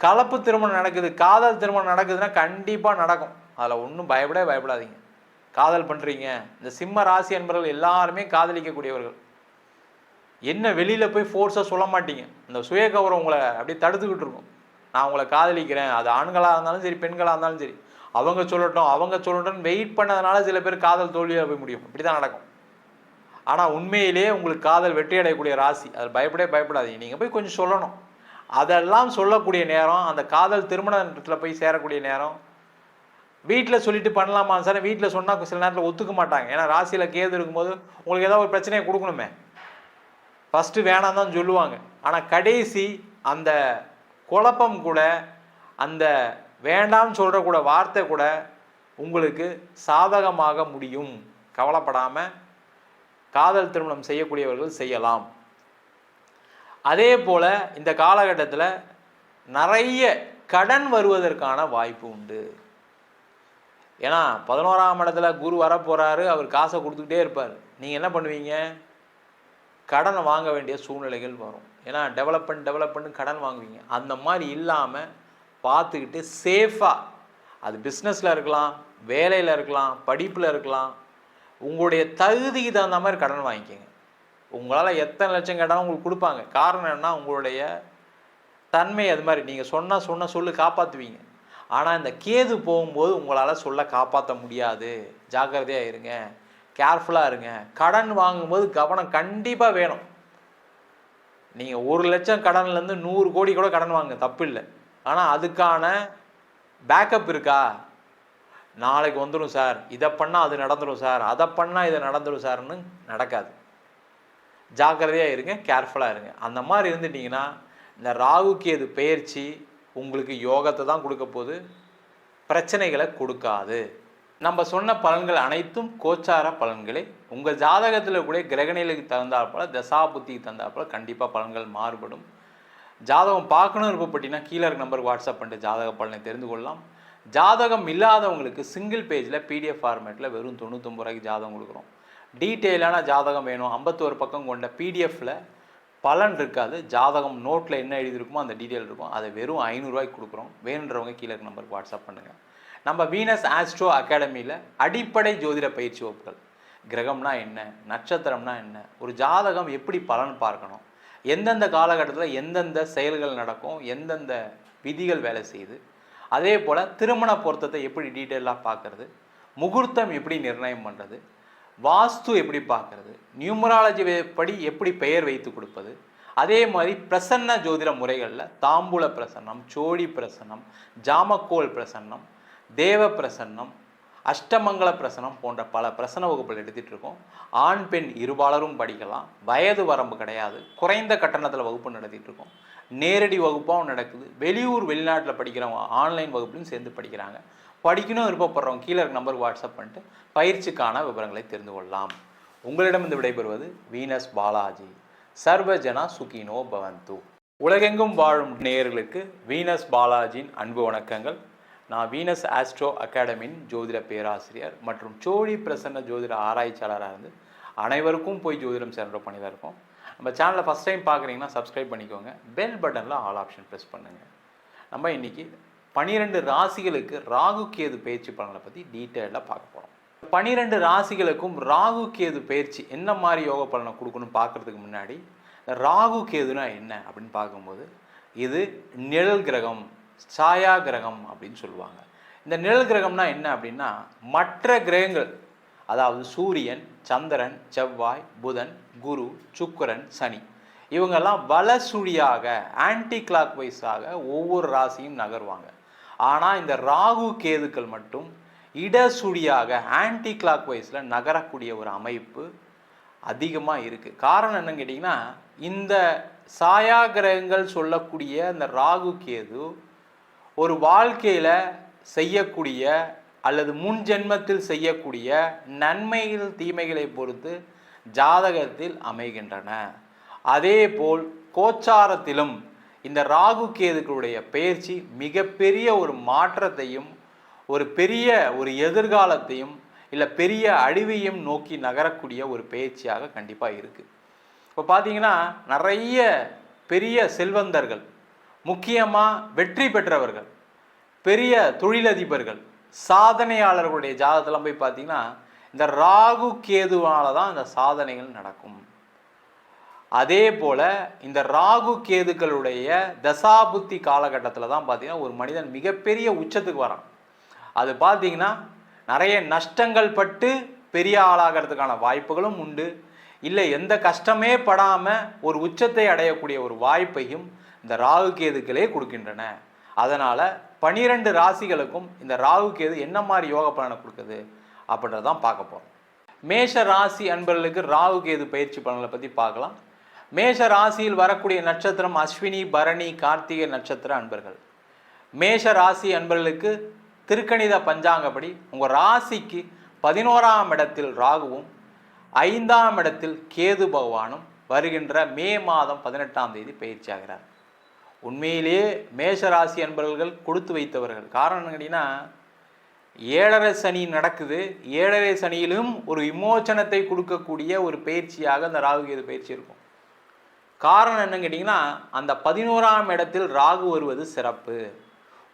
கலப்பு திருமணம் நடக்குது, காதல் திருமணம் நடக்குதுன்னா கண்டிப்பாக நடக்கும், அதில் ஒன்றும் பயப்படாதீங்க. காதல் பண்ணுறீங்க, இந்த சிம்ம ராசி என்பவர்கள் எல்லாருமே காதலிக்கக்கூடியவர்கள். என்ன வெளியில் போய் ஃபோர்ஸாக சொல்ல மாட்டீங்க, இந்த சுய கௌரவம் உங்களை அப்படியே தடுத்துக்கிட்டு இருக்கும். நான் உங்களை காதலிக்கிறேன், அது ஆண்களாக இருந்தாலும் சரி பெண்களாக இருந்தாலும் சரி, அவங்க சொல்லட்டும் வெயிட் பண்ணதுனால சில பேர் காதல் தோல்வியாக போய் முடியும், இப்படி தான் நடக்கும். ஆனால் உண்மையிலே உங்களுக்கு காதல் வெற்றி அடையக்கூடிய ராசி, அதில் பயப்படாதீங்க. நீங்கள் போய் கொஞ்சம் சொல்லணும், அதெல்லாம் சொல்லக்கூடிய நேரம், அந்த காதல் திருமணத்தில் போய் சேரக்கூடிய நேரம். வீட்டில் சொல்லிட்டு பண்ணலாமா சார், வீட்டில் சொன்னால் சில நேரத்தில் ஒத்துக்க மாட்டாங்க. ஏன்னா ராசியில் கேது இருக்கும்போது உங்களுக்கு ஏதாவது ஒரு பிரச்சனையை கொடுக்கணுமே, ஃபஸ்ட்டு வேணாம் தான் சொல்லுவாங்க. ஆனால் கடைசி அந்த குழப்பம் கூட, அந்த வேண்டாம்னு சொல்கிற கூட வார்த்தை கூட உங்களுக்கு சாதகமாக முடியும். கவலைப்படாமல் காதல் திருமணம் செய்யக்கூடியவர்கள் செய்யலாம். அதே போல் இந்த காலகட்டத்தில் நிறைய கடன் வருவதற்கான வாய்ப்பு உண்டு. ஏன்னா 11ஆம் இடத்துல குரு வரப்போகிறாரு, அவர் காசை கொடுத்துக்கிட்டே இருப்பார். நீங்கள் என்ன பண்ணுவீங்க, கடனை வாங்க வேண்டிய சூழ்நிலைகள் வரும். ஏன்னா டெவலப்மெண்ட் கடன் வாங்குவீங்க. அந்த மாதிரி இல்லாமல் பார்த்துக்கிட்டு சேஃபாக, அது பிஸ்னஸில் இருக்கலாம், வேலையில் இருக்கலாம், படிப்பில் இருக்கலாம், உங்களுடைய தகுதிக்கு தகுந்த மாதிரி கடன் வாங்கிக்கோங்க. உங்களால் எத்தனை லட்சம் கேட்டாலும் உங்களுக்கு கொடுப்பாங்க. காரணம் என்னன்னா உங்களுடைய தன்மை அது மாதிரி. நீங்கள் சொன்ன சொல்லு காப்பாற்றுவீங்க. ஆனால் இந்த கேது போகும்போது உங்களால் சொல்ல காப்பாற்ற முடியாது. ஜாக்கிரதையாக இருங்க, கேர்ஃபுல்லாக இருங்க. கடன் வாங்கும்போது கவனம் கண்டிப்பாக வேணும். நீங்கள் 1 லட்சம் கடன்லேருந்து 100 கோடி கூட கடன் வாங்க, தப்பு இல்லை. ஆனால் அதுக்கான பேக்கப் இருக்கா? நாளைக்கு வந்துடும் சார், இதை பண்ணால் அது நடந்துடும் சார், அதை பண்ணால் இதை நடந்துடும் சார்னு நடக்காது. ஜாக்கிரதையாக இருங்க, கேர்ஃபுல்லாக இருங்க. அந்த மாதிரி இருந்துட்டிங்கன்னா இந்த ராகு கேது பெயர்ச்சி உங்களுக்கு யோகத்தை தான் கொடுக்க போகுது, பிரச்சனைகளை கொடுக்காது. நம்ம சொன்ன பலன்கள் அனைத்தும் கோச்சார பலன்களே. உங்கள் ஜாதகத்தில் கூட கிரகநிலைக்கு தகுந்தாற்போல், தசா புத்திக்கு தகுந்தாற்போல் கண்டிப்பாக பலன்கள் மாறுபடும். ஜாதகம் பார்க்கணும் விருப்பப்பட்டீங்கன்னா கீழே இருக்க நம்பருக்கு வாட்ஸ்அப் பண்ணிட்டு ஜாதக பலனை தெரிந்து கொள்ளலாம். ஜாதகம் இல்லாதவங்களுக்கு சிங்கிள் பேஜில் பிடிஎஃப் ஃபார்மேட்டில் வெறும் 99 ரூபாய்க்கு ஜாதகம் கொடுக்குறோம். டீட்டெயிலான ஜாதகம் வேணும் 51 பக்கம் கொண்ட பிடிஎஃப்பில் பலன் இருக்காது, ஜாதகம் நோட்டில் என்ன எழுதியிருக்குமோ அந்த டீட்டெயில் இருக்கும், அதை வெறும் 500 ரூபாய்க்கு கொடுக்குறோம். வேணுன்றவங்க கீழே இருக்க நம்பருக்கு வாட்ஸ்அப் பண்ணுங்கள். நம்ம வீனஸ் ஆஸ்ட்ரோ அகாடமியில் அடிப்படை ஜோதிட பயிற்சி வகுப்புகள், கிரகம்னா என்ன, நட்சத்திரம்னா என்ன, ஒரு ஜாதகம் எப்படி பலன் பார்க்கணும், எந்தெந்த காலகட்டத்தில் எந்தெந்த செயல்கள் நடக்கும், எந்தெந்த விதிகள் வேலை செய்யுது, அதே போல் திருமண பொருத்தத்தை எப்படி டீட்டெயிலாக பார்க்குறது, முகூர்த்தம் எப்படி நிர்ணயம் பண்ணுறது, வாஸ்து எப்படி பார்க்குறது, நியூமராலஜி படி எப்படி பெயர் வைத்து கொடுப்பது, அதே மாதிரி பிரசன்ன ஜோதிட முறைகளில் தாம்பூல பிரசன்னம், சோழி பிரசன்னம், ஜாமக்கோல் பிரசன்னம், தேவ பிரசன்னம், அஷ்டமங்கல பிரசனம் போன்ற பல பிரசன வகுப்புகள் எடுத்துகிட்டு இருக்கோம். ஆண் பெண் இருபாலரும் படிக்கலாம், வயது வரம்பு கிடையாது, குறைந்த கட்டணத்தில் வகுப்பு நடத்திட்டு இருக்கோம். நேரடி வகுப்பாகவும் நடக்குது, வெளியூர் வெளிநாட்டில் படிக்கிறவங்க ஆன்லைன் வகுப்புலையும் சேர்ந்து படிக்கிறாங்க. படிக்கணும் விருப்பப்படுறவங்க கீழே இருக்க நம்பருக்கு வாட்ஸ்அப் பண்ணிட்டு பயிற்சிக்கான விவரங்களை தெரிந்து கொள்ளலாம். உங்களிடமிருந்து விடைபெறுவது வீனஸ் பாலாஜி. சர்வஜனா சுகினோ பவந்து. உலகெங்கும் வாழும் நேயர்களுக்கு வீனஸ் பாலாஜியின் அன்பு வணக்கங்கள். நான் வீனஸ் ஆஸ்ட்ரோ அகாடமியின் ஜோதிட பேராசிரியர் மற்றும் சோழி பிரசன்ன ஜோதிட ஆராய்ச்சியாளராக இருந்து அனைவருக்கும் போய் ஜோதிடம் சேர்ந்த பண்ணி தான் இருக்கோம். நம்ம சேனலை ஃபஸ்ட் டைம் பார்க்குறீங்கன்னா சப்ஸ்கிரைப் பண்ணிக்கோங்க, பெல் பட்டனில் ஆல் ஆப்ஷன் ப்ரெஸ் பண்ணுங்கள். நம்ம இன்றைக்கி 12 ராசிகளுக்கு ராகு கேது பயிற்சி பலனை பற்றி டீட்டெயிலாக பார்க்க போகிறோம். 12 ராசிகளுக்கும் ராகு கேது பயிற்சி என்ன மாதிரி யோக பலனை கொடுக்கணும்னு பார்க்குறதுக்கு முன்னாடி ராகு கேதுனா என்ன அப்படின்னு பார்க்கும்போது இது நிழல் கிரகம், சாயா கிரகம் அப்படின்னு சொல்லுவாங்க. இந்த நிழல் கிரகம்னா என்ன அப்படின்னா மற்ற கிரகங்கள், அதாவது சூரியன், சந்திரன், செவ்வாய், புதன், குரு, சுக்கிரன், சனி, இவங்கெல்லாம் வலசுழியாக ஆன்டி கிளாக் வைஸாக ஒவ்வொரு ராசியும் நகர்வாங்க. ஆனால் இந்த ராகு கேதுக்கள் மட்டும் இடசுழியாக ஆன்டி கிளாக் வைஸில் நகரக்கூடிய ஒரு அமைப்பு அதிகமாக இருக்குது. காரணம் என்னன்னு கேட்டிங்கன்னா இந்த சாயா கிரகங்கள் சொல்லக்கூடிய இந்த ராகு கேது ஒரு வாழ்க்கையில் செய்யக்கூடிய அல்லது முன் ஜென்மத்தில் செய்யக்கூடிய நன்மைகள் தீமைகளை பொறுத்து ஜாதகத்தில் அமைகின்றன. அதேபோல் கோச்சாரத்திலும் இந்த ராகு கேதுக்களுடைய பெயர்ச்சி மிகப்பெரிய ஒரு மாற்றத்தையும் ஒரு எதிர்காலத்தையும் இல்லை பெரிய அழிவையும் நோக்கி நகரக்கூடிய ஒரு பெயர்ச்சியாக கண்டிப்பாக இருக்குது. இப்போ பார்த்தீங்கன்னா நிறைய பெரிய செல்வந்தர்கள், முக்கியமாக வெற்றி பெற்றவர்கள், பெரிய தொழிலதிபர்கள், சாதனையாளர்களுடைய ஜாதகத்தெல்லாம் போய் பார்த்தீங்கன்னா இந்த ராகு கேதுவால தான் இந்த சாதனைகள் நடக்கும். அதே போல் இந்த ராகு கேதுக்களுடைய தசாபுத்தி காலகட்டத்தில் தான் பார்த்தீங்கன்னா ஒரு மனிதன் மிகப்பெரிய உச்சத்துக்கு வரான். அது பார்த்தீங்கன்னா நிறைய நஷ்டங்கள் பட்டு பெரிய ஆளாகிறதுக்கான வாய்ப்புகளும் உண்டு, இல்லை எந்த கஷ்டமே படாமல் ஒரு உச்சத்தை அடையக்கூடிய ஒரு வாய்ப்பையும் இந்த ராகு கேதுக்களே கொடுக்கின்றன. அதனால் 12 ராசிகளுக்கும் இந்த ராகு கேது என்ன மாதிரி யோக பலனை கொடுக்குது அப்படின்றதான் பார்க்க போகிறோம். மேஷ ராசி அன்பர்களுக்கு ராகு கேது பயிற்சி பலனை பற்றி பார்க்கலாம். மேஷ ராசியில் வரக்கூடிய நட்சத்திரம் அஸ்வினி, பரணி, கார்த்திகை நட்சத்திர அன்பர்கள். மேஷ ராசி அன்பர்களுக்கு திருக்கணித பஞ்சாங்கப்படி உங்கள் ராசிக்கு 11ஆம் இடத்தில் ராகுவும் 5ஆம் இடத்தில் கேது பகவானும் வருகின்ற மே மாதம் 18ஆம் தேதி பயிற்சி ஆகிறார். உண்மையிலேயே மேஷராசி அன்பர்கள் கொடுத்து வைத்தவர்கள். காரணம் கேட்டீங்கன்னா 7.5 சனி நடக்குது, 7.5 சனியிலும் ஒரு விமோச்சனத்தை கொடுக்கக்கூடிய ஒரு பயிற்சியாக அந்த ராகு கேது பயிற்சி இருக்கும். காரணம் என்னன்னு கேட்டிங்கன்னா அந்த 11ஆம் இடத்தில் ராகு வருவது சிறப்பு,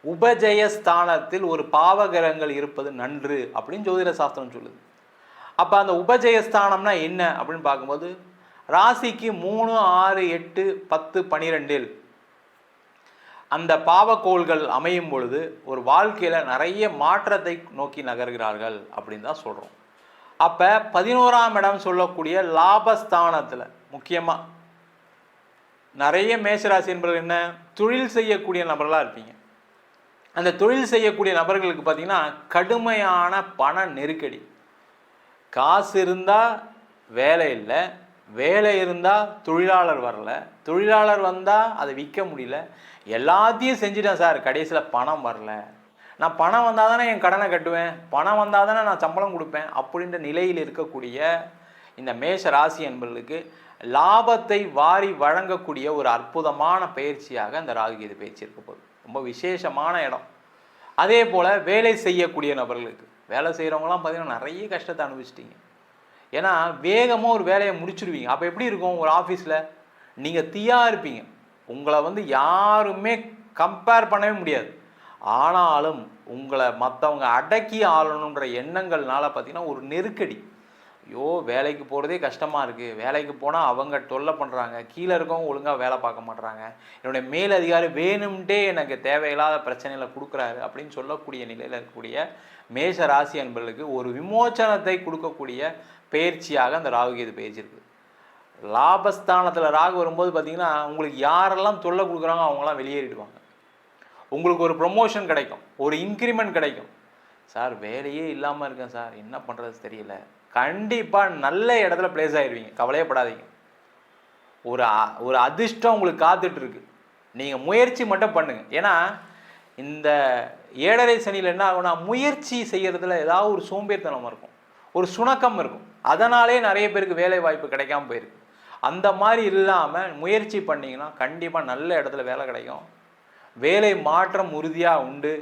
உபஜயஸ்தானத்தில் ஒரு பாவகிரகங்கள் இருப்பது நன்று அப்படின்னு ஜோதிட சாஸ்திரம் சொல்லுது. அப்போ அந்த உபஜயஸ்தானம்னா என்ன அப்படின்னு பார்க்கும்போது ராசிக்கு 3, 6, 8, 10, 12 அந்த பாவக்கோள்கள் அமையும் பொழுது ஒரு வாழ்க்கையில் நிறைய மாற்றத்தை நோக்கி நகர்கிறார்கள் அப்படின்னு தான் சொல்கிறோம். அப்போ 11ஆம் இடம் சொல்லக்கூடிய லாபஸ்தானத்தில் முக்கியமாக நிறைய மேஷராசி என்பவர்கள் என்ன தொழில் செய்யக்கூடிய நபர்களாக இருப்பீங்க. அந்த தொழில் செய்யக்கூடிய நபர்களுக்கு பார்த்திங்கன்னா கடுமையான பண நெருக்கடி. காசு இருந்தால் வேலை இல்லை, வேலை இருந்தால் தொழிலாளர் வரல, தொழிலாளர் வந்தால் அதை விற்க முடியல, எல்லாத்தையும் செஞ்சுட்டேன் சார், கடைசியில் பணம் வரல, நான் பணம் வந்தால் தானே என் கடனை கட்டுவேன், பணம் வந்தால் தானே நான் சம்பளம் கொடுப்பேன் அப்படின்ற நிலையில் இருக்கக்கூடிய இந்த மேஷ ராசி என்பவர்களுக்கு லாபத்தை வாரி வழங்கக்கூடிய ஒரு அற்புதமான பயிற்சியாக இந்த ராகு கேது பயிற்சி இருக்க போகுது. ரொம்ப விசேஷமான இடம். அதே போல் வேலை செய்யக்கூடிய நபர்களுக்கு, வேலை செய்கிறவங்களாம் பார்த்தீங்கன்னா நிறைய கஷ்டத்தை அனுபவிச்சிட்டிங்க. ஏன்னா வேகமாக ஒரு வேலையை முடிச்சுடுவீங்க. அப்போ எப்படி இருக்கும், ஒரு ஆஃபீஸில் நீங்கள் தீயாக இருப்பீங்க, உங்களை யாருமே கம்பேர் பண்ணவே முடியாது. ஆனாலும் உங்களை மற்றவங்க அடக்கி ஆளணுன்ற எண்ணங்கள்னால பார்த்தீங்கன்னா ஒரு நெருக்கடி. ஐயோ வேலைக்கு போகிறதே கஷ்டமாக இருக்குது, வேலைக்கு போனால் அவங்க தொல்லை பண்ணுறாங்க, கீழே இருக்கவங்க ஒழுங்காக வேலை பார்க்க மாட்டுறாங்க, என்னுடைய மேலதிகாரி வேணும்ட்டே எனக்கு தேவையில்லாத பிரச்சனைகளை கொடுக்குறாரு அப்படின்னு சொல்லக்கூடிய நிலையில் இருக்கக்கூடிய மேஷ ராசி என்பவர்களுக்கு ஒரு விமோச்சனத்தை கொடுக்கக்கூடிய பயிற்சியாக அந்த ராகு கேது பயிற்சி இருக்குது. லாபஸ்தானத்தில் ராகு வரும்போது பார்த்திங்கன்னா உங்களுக்கு யாரெல்லாம் தொல்லை கொடுக்குறாங்க அவங்களாம் வெளியேறிடுவாங்க. உங்களுக்கு ஒரு ப்ரொமோஷன் கிடைக்கும், ஒரு இன்க்ரிமெண்ட் கிடைக்கும். சார் வேலையே இல்லாமல் இருக்கேன் சார், என்ன பண்ணுறது தெரியல, கண்டிப்பாக நல்ல இடத்துல பிளேஸ் ஆகிடுவீங்க, கவலையப்படாதீங்க. ஒரு அதிர்ஷ்டம் உங்களுக்கு காத்துட்ருக்கு. நீங்கள் முயற்சி மட்டும் பண்ணுங்கள். ஏன்னா இந்த 7.5 சனியில் என்ன ஆகும்னா முயற்சி செய்கிறதுல ஏதாவது ஒரு சோம்பேறித்தனம் இருக்கும், ஒரு சுணக்கம் இருக்கும். அதனாலே நிறைய பேருக்கு வேலை வாய்ப்பு கிடைக்காம போயிருக்கு. அந்த மாதிரி இல்லாமல் முயற்சி பண்ணிங்கன்னா கண்டிப்பாக நல்ல இடத்துல வேலை கிடைக்கும். வேலை மாற்றம் உறுதியாக உண்டு.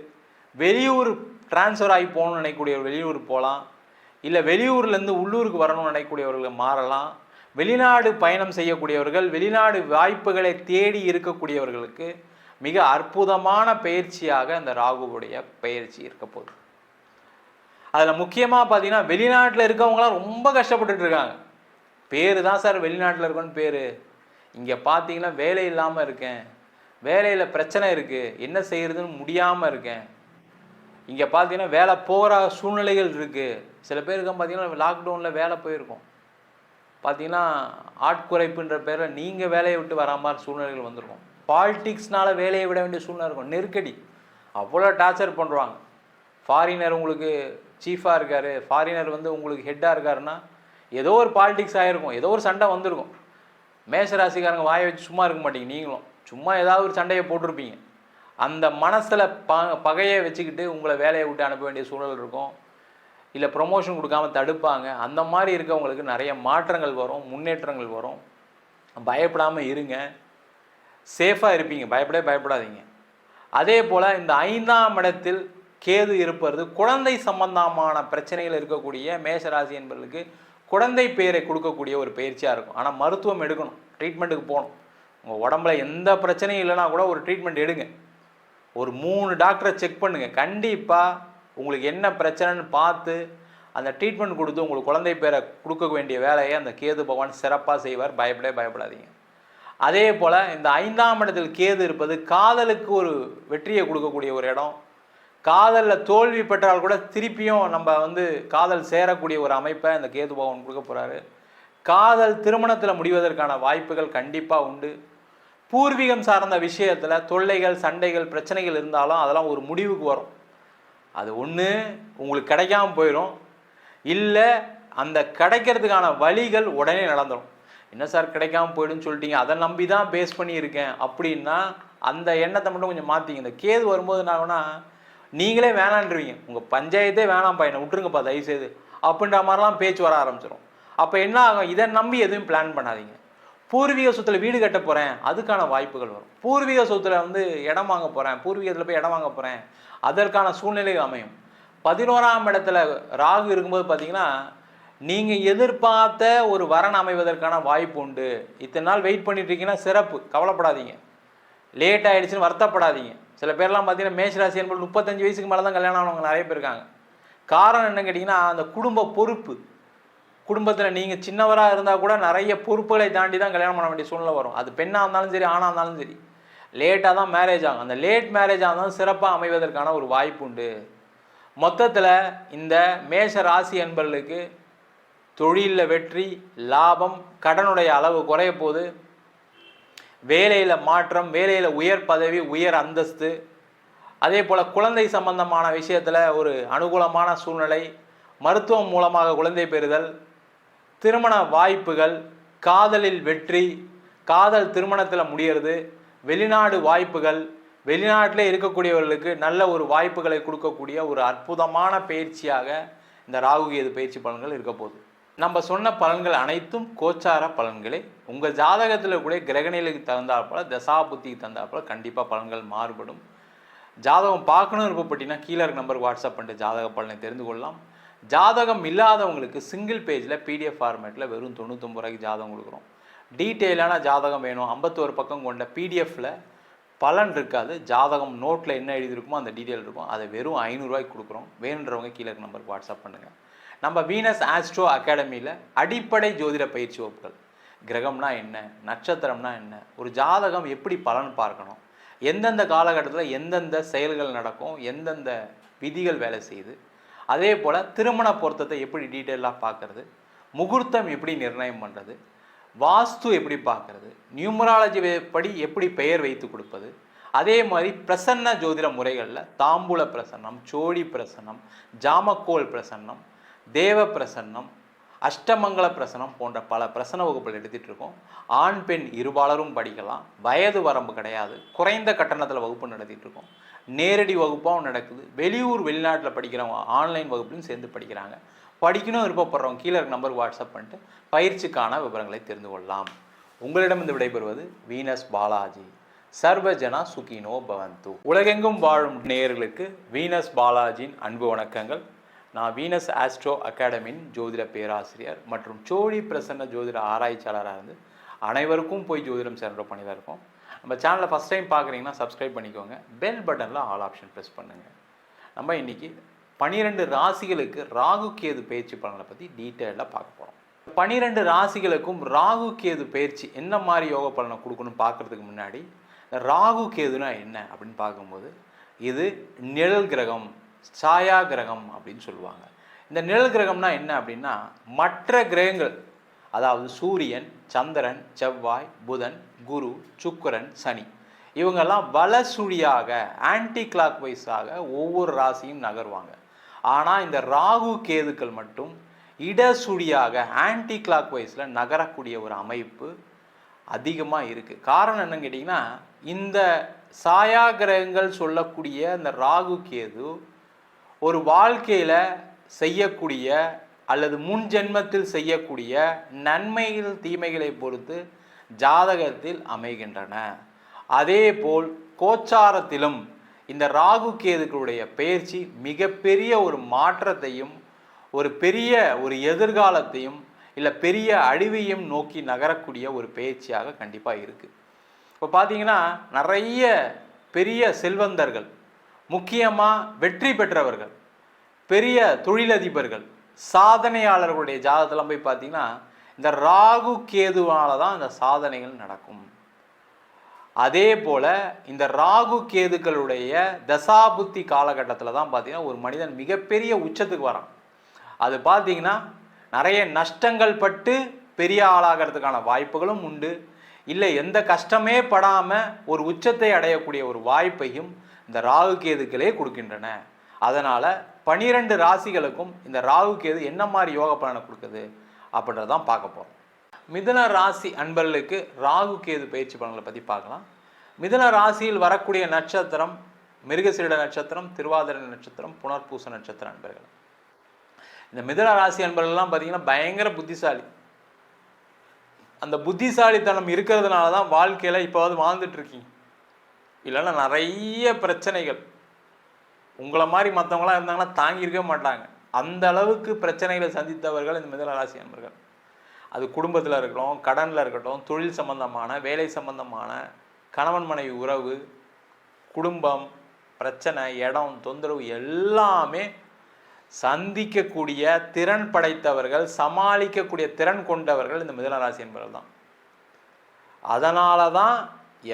வெளியூர் டிரான்ஸ்ஃபர் ஆகி போகணும்னு நினைக்கக்கூடிய வெளியூர் போகலாம், இல்லை வெளியூர்லேருந்து உள்ளூருக்கு வரணும்னு நினைக்கக்கூடியவர்கள் மாறலாம். வெளிநாடு பயணம் செய்யக்கூடியவர்கள், வெளிநாடு வாய்ப்புகளை தேடி இருக்கக்கூடியவர்களுக்கு மிக அற்புதமான பயிற்சியாக இந்த ராகுவுடைய பயிற்சி இருக்க போகுது. அதில் முக்கியமாக பார்த்தீங்கன்னா வெளிநாட்டில் இருக்கவங்களாம் ரொம்ப கஷ்டப்பட்டுட்டு இருக்காங்க. பேர் தான் சார் வெளிநாட்டில் இருக்கோன்னு பேர், இங்கே பார்த்தீங்கன்னா வேலை இல்லாமல் இருக்கேன், வேலையில் பிரச்சனை இருக்குது, என்ன செய்கிறதுன்னு முடியாமல் இருக்கேன், இங்கே பார்த்தீங்கன்னா வேலை போகிற சூழ்நிலைகள் இருக்குது. சில பேருக்கு பார்த்தீங்கன்னா லாக்டவுனில் வேலை போயிருக்கோம், பார்த்தீங்கன்னா ஆட்குறைப்புன்ற பேரில் நீங்கள் வேலையை விட்டு வரா மாதிரி சூழ்நிலைகள் வந்திருக்கும். பாலிட்டிக்ஸ்னால் வேலையை விட வேண்டிய சூழ்நிலை இருக்கும், நெருக்கடி, அவ்வளோ டார்ச்சர் பண்ணுறாங்க. ஃபாரினர் உங்களுக்கு சீஃபாக இருக்கார், ஃபாரினர் உங்களுக்கு ஹெட்டாக இருக்காருன்னா ஏதோ ஒரு பாலிட்டிக்ஸ் ஆகிருக்கும், ஏதோ ஒரு சண்டை வந்திருக்கும். மேஷராசிக்காரங்க வாயை வச்சு சும்மா இருக்க மாட்டீங்க, நீங்களும் சும்மா ஏதாவது ஒரு சண்டையை போட்டிருப்பீங்க. அந்த மனசில் பகையை வச்சுக்கிட்டு உங்களை வேலையை விட்டு அனுப்ப வேண்டிய சூழல் இருக்கும், இல்லை ப்ரொமோஷன் கொடுக்காமல் தடுப்பாங்க. அந்த மாதிரி இருக்கவங்களுக்கு நிறைய மாற்றங்கள் வரும், முன்னேற்றங்கள் வரும். பயப்படாமல் இருங்க, சேஃபாக இருப்பீங்க, பயப்படாதீங்க. அதே போல் இந்த 5ஆம் இடத்தில் கேது இருப்பது குழந்தை சம்பந்தமான பிரச்சனைகள் இருக்கக்கூடிய மேஷராசி என்பவர்களுக்கு குழந்தை பேரை கொடுக்கக்கூடிய ஒரு பயிற்சியாக இருக்கும். ஆனால் மருத்துவம் எடுக்கணும், ட்ரீட்மெண்ட்டுக்கு போகணும். உங்கள் உடம்புல எந்த பிரச்சனையும் இல்லைனா கூட ஒரு ட்ரீட்மெண்ட் எடுங்க, ஒரு 3 டாக்டரை செக் பண்ணுங்கள். கண்டிப்பாக உங்களுக்கு என்ன பிரச்சனைன்னு பார்த்து அந்த ட்ரீட்மெண்ட் கொடுத்து உங்களுக்கு குழந்தை பேரை கொடுக்க வேண்டிய வேலையை அந்த கேது பகவான் சிறப்பாக செய்வார். பயப்படாதீங்க. அதே போல் இந்த 5ஆம் இடத்தில் கேது இருப்பது காதலுக்கு ஒரு வெற்றியை கொடுக்கக்கூடிய ஒரு இடம். காதலில் தோல்வி பெற்றால் கூட திருப்பியும் நம்ம காதல் சேரக்கூடிய ஒரு அமைப்பை இந்த கேது பகவான் கொடுக்க போகிறாரு. காதல் திருமணத்தில் முடிவதற்கான வாய்ப்புகள் கண்டிப்பாக உண்டு. பூர்வீகம் சார்ந்த விஷயத்தில் தொல்லைகள், சண்டைகள், பிரச்சனைகள் இருந்தாலும் அதெல்லாம் ஒரு முடிவுக்கு வரும். அது ஒன்று உங்களுக்கு கிடைக்காம போயிடும், இல்லை அந்த கிடைக்கிறதுக்கான வழிகள் உடனே நடந்துடும். என்ன சார் கிடைக்காம போயிடுன்னு சொல்லிட்டீங்க, அதை நம்பி தான் பேஸ் பண்ணியிருக்கேன் அப்படின்னா அந்த எண்ணத்தை மட்டும் கொஞ்சம் மாற்றிங்க. இந்த கேது வரும்போது என்ன ஆகுனா நீங்களே வேணான்றீங்க, உங்கள் பஞ்சாயத்தே வேணாம் பையனை விட்டுருங்கப்பா தயவுசெய்து அப்படின்ற மாதிரிலாம் பேச்சு வர ஆரம்பிச்சிடும். அப்போ என்ன ஆகும், இதை நம்பி எதுவும் பிளான் பண்ணாதீங்க. பூர்வீக சொத்தில் வீடு கட்ட போகிறேன், அதுக்கான வாய்ப்புகள் வரும். பூர்வீக சொத்தில் இடம் வாங்க போகிறேன், பூர்வீகத்தில் போய் இடம் வாங்க போகிறேன், அதற்கான சூழ்நிலைகள் அமையும். 11ஆம் இடத்துல ராகு இருக்கும்போது பார்த்தீங்கன்னா நீங்கள் எதிர்பார்த்த ஒரு வரன் அமைவதற்கான வாய்ப்பு உண்டு. இத்தனை நாள் வெயிட் பண்ணிட்டு இருக்கீங்கன்னா சிறப்பு, கவலைப்படாதீங்க. லேட் ஆகிடுச்சுன்னு வருத்தப்படாதீங்க. சில பேர்லாம் பார்த்தீங்கன்னா மேஷராசி என்பது 35 வயசுக்கு மேலே தான் கல்யாணம் ஆனவங்க நிறைய பேர் இருக்காங்க. காரணம் என்னன்னு கேட்டிங்கன்னா அந்த குடும்ப பொறுப்பு. குடும்பத்தில் நீங்கள் சின்னவராக இருந்தால் கூட நிறைய பொறுப்புகளை தாண்டி தான் கல்யாணம் பண்ண வேண்டிய சூழ்நிலை வரும். அது பெண்ணாக இருந்தாலும் சரி, ஆணாக இருந்தாலும் சரி, லேட்டாக தான் மேரேஜ் ஆகும். அந்த லேட் மேரேஜாக இருந்தாலும் சிறப்பாக அமைவதற்கான ஒரு வாய்ப்பு உண்டு. மொத்தத்தில் இந்த மேஷ ராசி என்பவர்களுக்கு தொழிலில் வெற்றி, லாபம், கடனுடைய அளவு குறைய போது, வேலையில் மாற்றம், வேலையில் உயர் பதவி, உயர் அந்தஸ்து, அதே போல் குழந்தை சம்பந்தமான விஷயத்தில் ஒரு அனுகூலமான சூழ்நிலை, மருத்துவம் மூலமாக குழந்தை பெறுதல், திருமண வாய்ப்புகள், காதலில் வெற்றி, காதல் திருமணத்தில் முடிகிறது, வெளிநாடு வாய்ப்புகள், வெளிநாட்டில் இருக்கக்கூடியவர்களுக்கு நல்ல ஒரு வாய்ப்புகளை கொடுக்கக்கூடிய ஒரு அற்புதமான பயிற்சியாக இந்த ராகு கேது பயிற்சி பலன்கள் இருக்க போகுது. நம்ம சொன்ன பலன்கள் அனைத்தும் கோச்சார பலன்களே. உங்கள் ஜாதகத்தில் கூட கிரகநிலைக்கு தகுந்தாற்போல தசாபுத்திக்கு தகுந்தாற்போல கண்டிப்பாக பலன்கள் மாறுபடும். ஜாதகம் பார்க்கணும் விருப்பப்பட்டீங்கன்னா கீழே இருக்க நம்பருக்கு வாட்ஸ்அப் பண்ணிட்டு ஜாதக பலனை தெரிந்து கொள்ளலாம். ஜாதகம் இல்லாதவங்களுக்கு சிங்கிள் பேஜில் பிடிஎஃப் ஃபார்மேட்டில் வெறும் 99 ரூபாய்க்கு ஜாதகம் கொடுக்குறோம். டீட்டெயிலான ஜாதகம் வேணும் 51 பக்கம் கொண்ட பிடிஎஃப்பில் பலன் இருக்காது, ஜாதகம் நோட்டில் என்ன எழுதியிருக்குமோ அந்த டீட்டெயில் இருக்கும், அதை வெறும் 500 ரூபாய்க்கு கொடுக்குறோம். வேணுன்றவங்க கீழே இருக்க நம்பருக்கு வாட்ஸ்அப் பண்ணுங்கள். நம்ம வீனஸ் ஆஸ்ட்ரோ அகாடமியில் அடிப்படை ஜோதிட பயிற்சி வகுப்புகள், கிரகம்னா என்ன, நட்சத்திரம்னா என்ன, ஒரு ஜாதகம் எப்படி பலன் பார்க்கணும், எந்தெந்த காலகட்டத்தில் எந்தெந்த செயல்கள் நடக்கும், எந்தெந்த விதிகள் வேலை செய்யுது, அதே போல் திருமண பொருத்தத்தை எப்படி டீட்டெயிலாக பார்க்குறது, முகூர்த்தம் எப்படி நிர்ணயம் பண்ணுறது, வாஸ்து எப்படி பார்க்குறது, நியூமராலஜி படி எப்படி பெயர் வைத்து கொடுப்பது, அதே மாதிரி பிரசன்ன ஜோதிட முறைகளில் தாம்பூல பிரசன்னம், சோழி பிரசன்னம், ஜாமக்கோல் பிரசன்னம், தேவ பிரசன்னம், அஷ்டமங்கல பிரசனம் போன்ற பல பிரசன வகுப்புகள் எடுத்துகிட்டு இருக்கோம். ஆண் பெண் இருபாலரும் படிக்கலாம், வயது வரம்பு கிடையாது, குறைந்த கட்டணத்தில் வகுப்பு நடத்திட்டு இருக்கோம். நேரடி வகுப்பாகவும் நடக்குது, வெளியூர் வெளிநாட்டில் படிக்கிறவங்க ஆன்லைன் வகுப்புலையும் சேர்ந்து படிக்கிறாங்க. படிக்கணும் விருப்பப்படுறவங்க கீழே இருக்க நம்பருக்கு வாட்ஸ்அப் பண்ணிட்டு பயிற்சிக்கான விவரங்களை தெரிந்து கொள்ளலாம். உங்களிடமிருந்து விடைபெறுவது வீனஸ் பாலாஜி. சர்வஜனா சுகினோ பவந்து. உலகெங்கும் வாழும் நேயர்களுக்கு வீனஸ் பாலாஜியின் அன்பு வணக்கங்கள். நான் வீனஸ் ஆஸ்ட்ரோ அகாடமியின் ஜோதிட பேராசிரியர் மற்றும் சோழி பிரசன்ன ஜோதிட ஆராய்ச்சியாளராக இருந்து அனைவருக்கும் போய் ஜோதிடம் சேர்ந்த பண்ணி தான் இருக்கோம். நம்ம சேனலை ஃபஸ்ட் டைம் பார்க்குறீங்கன்னா சப்ஸ்கிரைப் பண்ணிக்கோங்க, பெல் பட்டனில் ஆல் ஆப்ஷன் ப்ரெஸ் பண்ணுங்கள். நம்ம இன்றைக்கி 12 ராசிகளுக்கு ராகு கேது பயிற்சி பலனை பற்றி டீட்டெயிலாக பார்க்க போகிறோம். 12 ராசிகளுக்கும் ராகு கேது பயிற்சி என்ன மாதிரி யோக பலனை கொடுக்கணும்னு பார்க்குறதுக்கு முன்னாடி ராகு கேதுனா என்ன அப்படின்னு பார்க்கும்போது இது நிழல் கிரகம், சாயா கிரகம் அப்படின்னு சொல்லுவாங்க. இந்த நிழல் கிரகம்னா என்ன அப்படின்னா மற்ற கிரகங்கள், அதாவது சூரியன், சந்திரன், செவ்வாய், புதன், குரு, சுக்கிரன், சனி, இவங்கெல்லாம் வலசுழியாக ஆன்டி கிளாக் வைஸாக ஒவ்வொரு ராசியும் நகர்வாங்க. ஆனால் இந்த ராகு கேதுக்கள் மட்டும் இடசுழியாக ஆன்டி கிளாக் வைஸில் நகரக்கூடிய ஒரு அமைப்பு அதிகமாக இருக்குது. காரணம் என்னன்னு கேட்டிங்கன்னா இந்த சாயா கிரகங்கள் சொல்லக்கூடிய இந்த ராகு கேது ஒரு வாழ்க்கையில் செய்யக்கூடிய அல்லது முன் ஜென்மத்தில் செய்யக்கூடிய நன்மைகள் தீமைகளை பொறுத்து ஜாதகத்தில் அமைகின்றன. அதே போல் கோச்சாரத்திலும் இந்த ராகு கேதுக்களுடைய பயிற்சி மிகப்பெரிய ஒரு மாற்றத்தையும் ஒரு பெரிய ஒரு எதிர்காலத்தையும் இல்லை பெரிய அழிவையும் நோக்கி நகரக்கூடிய ஒரு பயிற்சியாக கண்டிப்பாக இருக்குது. இப்போ பார்த்தீங்கன்னா நிறைய பெரிய செல்வந்தர்கள், முக்கியமாக வெற்றி பெற்றவர்கள், பெரிய தொழிலதிபர்கள், சாதனையாளர்களுடைய ஜாதகத்தெல்லாம் போய் பார்த்தீங்கன்னா இந்த ராகு கேதுவால தான் இந்த சாதனைகள் நடக்கும். அதே போல் இந்த ராகு கேதுக்களுடைய தசாபுத்தி காலகட்டத்தில் தான் பார்த்தீங்கன்னா ஒரு மனிதன் மிகப்பெரிய உச்சத்துக்கு வரான். அது பார்த்தீங்கன்னா நிறைய நஷ்டங்கள் பட்டு பெரிய ஆளாகிறதுக்கான வாய்ப்புகளும் உண்டு, இல்லை எந்த கஷ்டமே படாமல் ஒரு உச்சத்தை அடையக்கூடிய ஒரு வாய்ப்பையும் இந்த ராகு கேதுக்களே கொடுக்கின்றன. அதனால் 12 ராசிகளுக்கும் இந்த ராகு கேது என்ன மாதிரி யோக பலனை கொடுக்குது அப்படின்றதான் பார்க்க போகிறோம். மிதுன ராசி அன்பர்களுக்கு ராகு கேது பயிற்சி பலன்களை பற்றி பார்க்கலாம். மிதுன ராசியில் வரக்கூடிய நட்சத்திரம் மிருகசீரிட நட்சத்திரம், திருவாதிரை நட்சத்திரம், புனர்பூச நட்சத்திர அன்பர்கள். இந்த மிதுன ராசி அன்பர்கள்லாம் பார்த்தீங்கன்னா பயங்கர புத்திசாலி. அந்த புத்திசாலித்தனம் இருக்கிறதுனால தான் வாழ்க்கையில் இப்போவாது வாழ்ந்துட்டு இருக்கீங்க. இல்லைன்னா நிறைய பிரச்சனைகள், உங்களை மாதிரி மற்றவங்களாம் இருந்தாங்கன்னா தாங்கியிருக்க மாட்டாங்க. அந்த அளவுக்கு பிரச்சனைகளை சந்தித்தவர்கள் இந்த மிதுன ராசி அன்பர்கள். அது குடும்பத்தில் இருக்கட்டும், கடனில் இருக்கட்டும், தொழில் சம்பந்தமான, வேலை சம்பந்தமான, கணவன் மனைவி உறவு, குடும்பம் பிரச்சனை, இடம் தொந்தரவு எல்லாமே சந்திக்கக்கூடிய திறன் படைத்தவர்கள், சமாளிக்கக்கூடிய திறன் கொண்டவர்கள் இந்த மிதுன ராசி என்பவர்கள் தான். அதனால தான்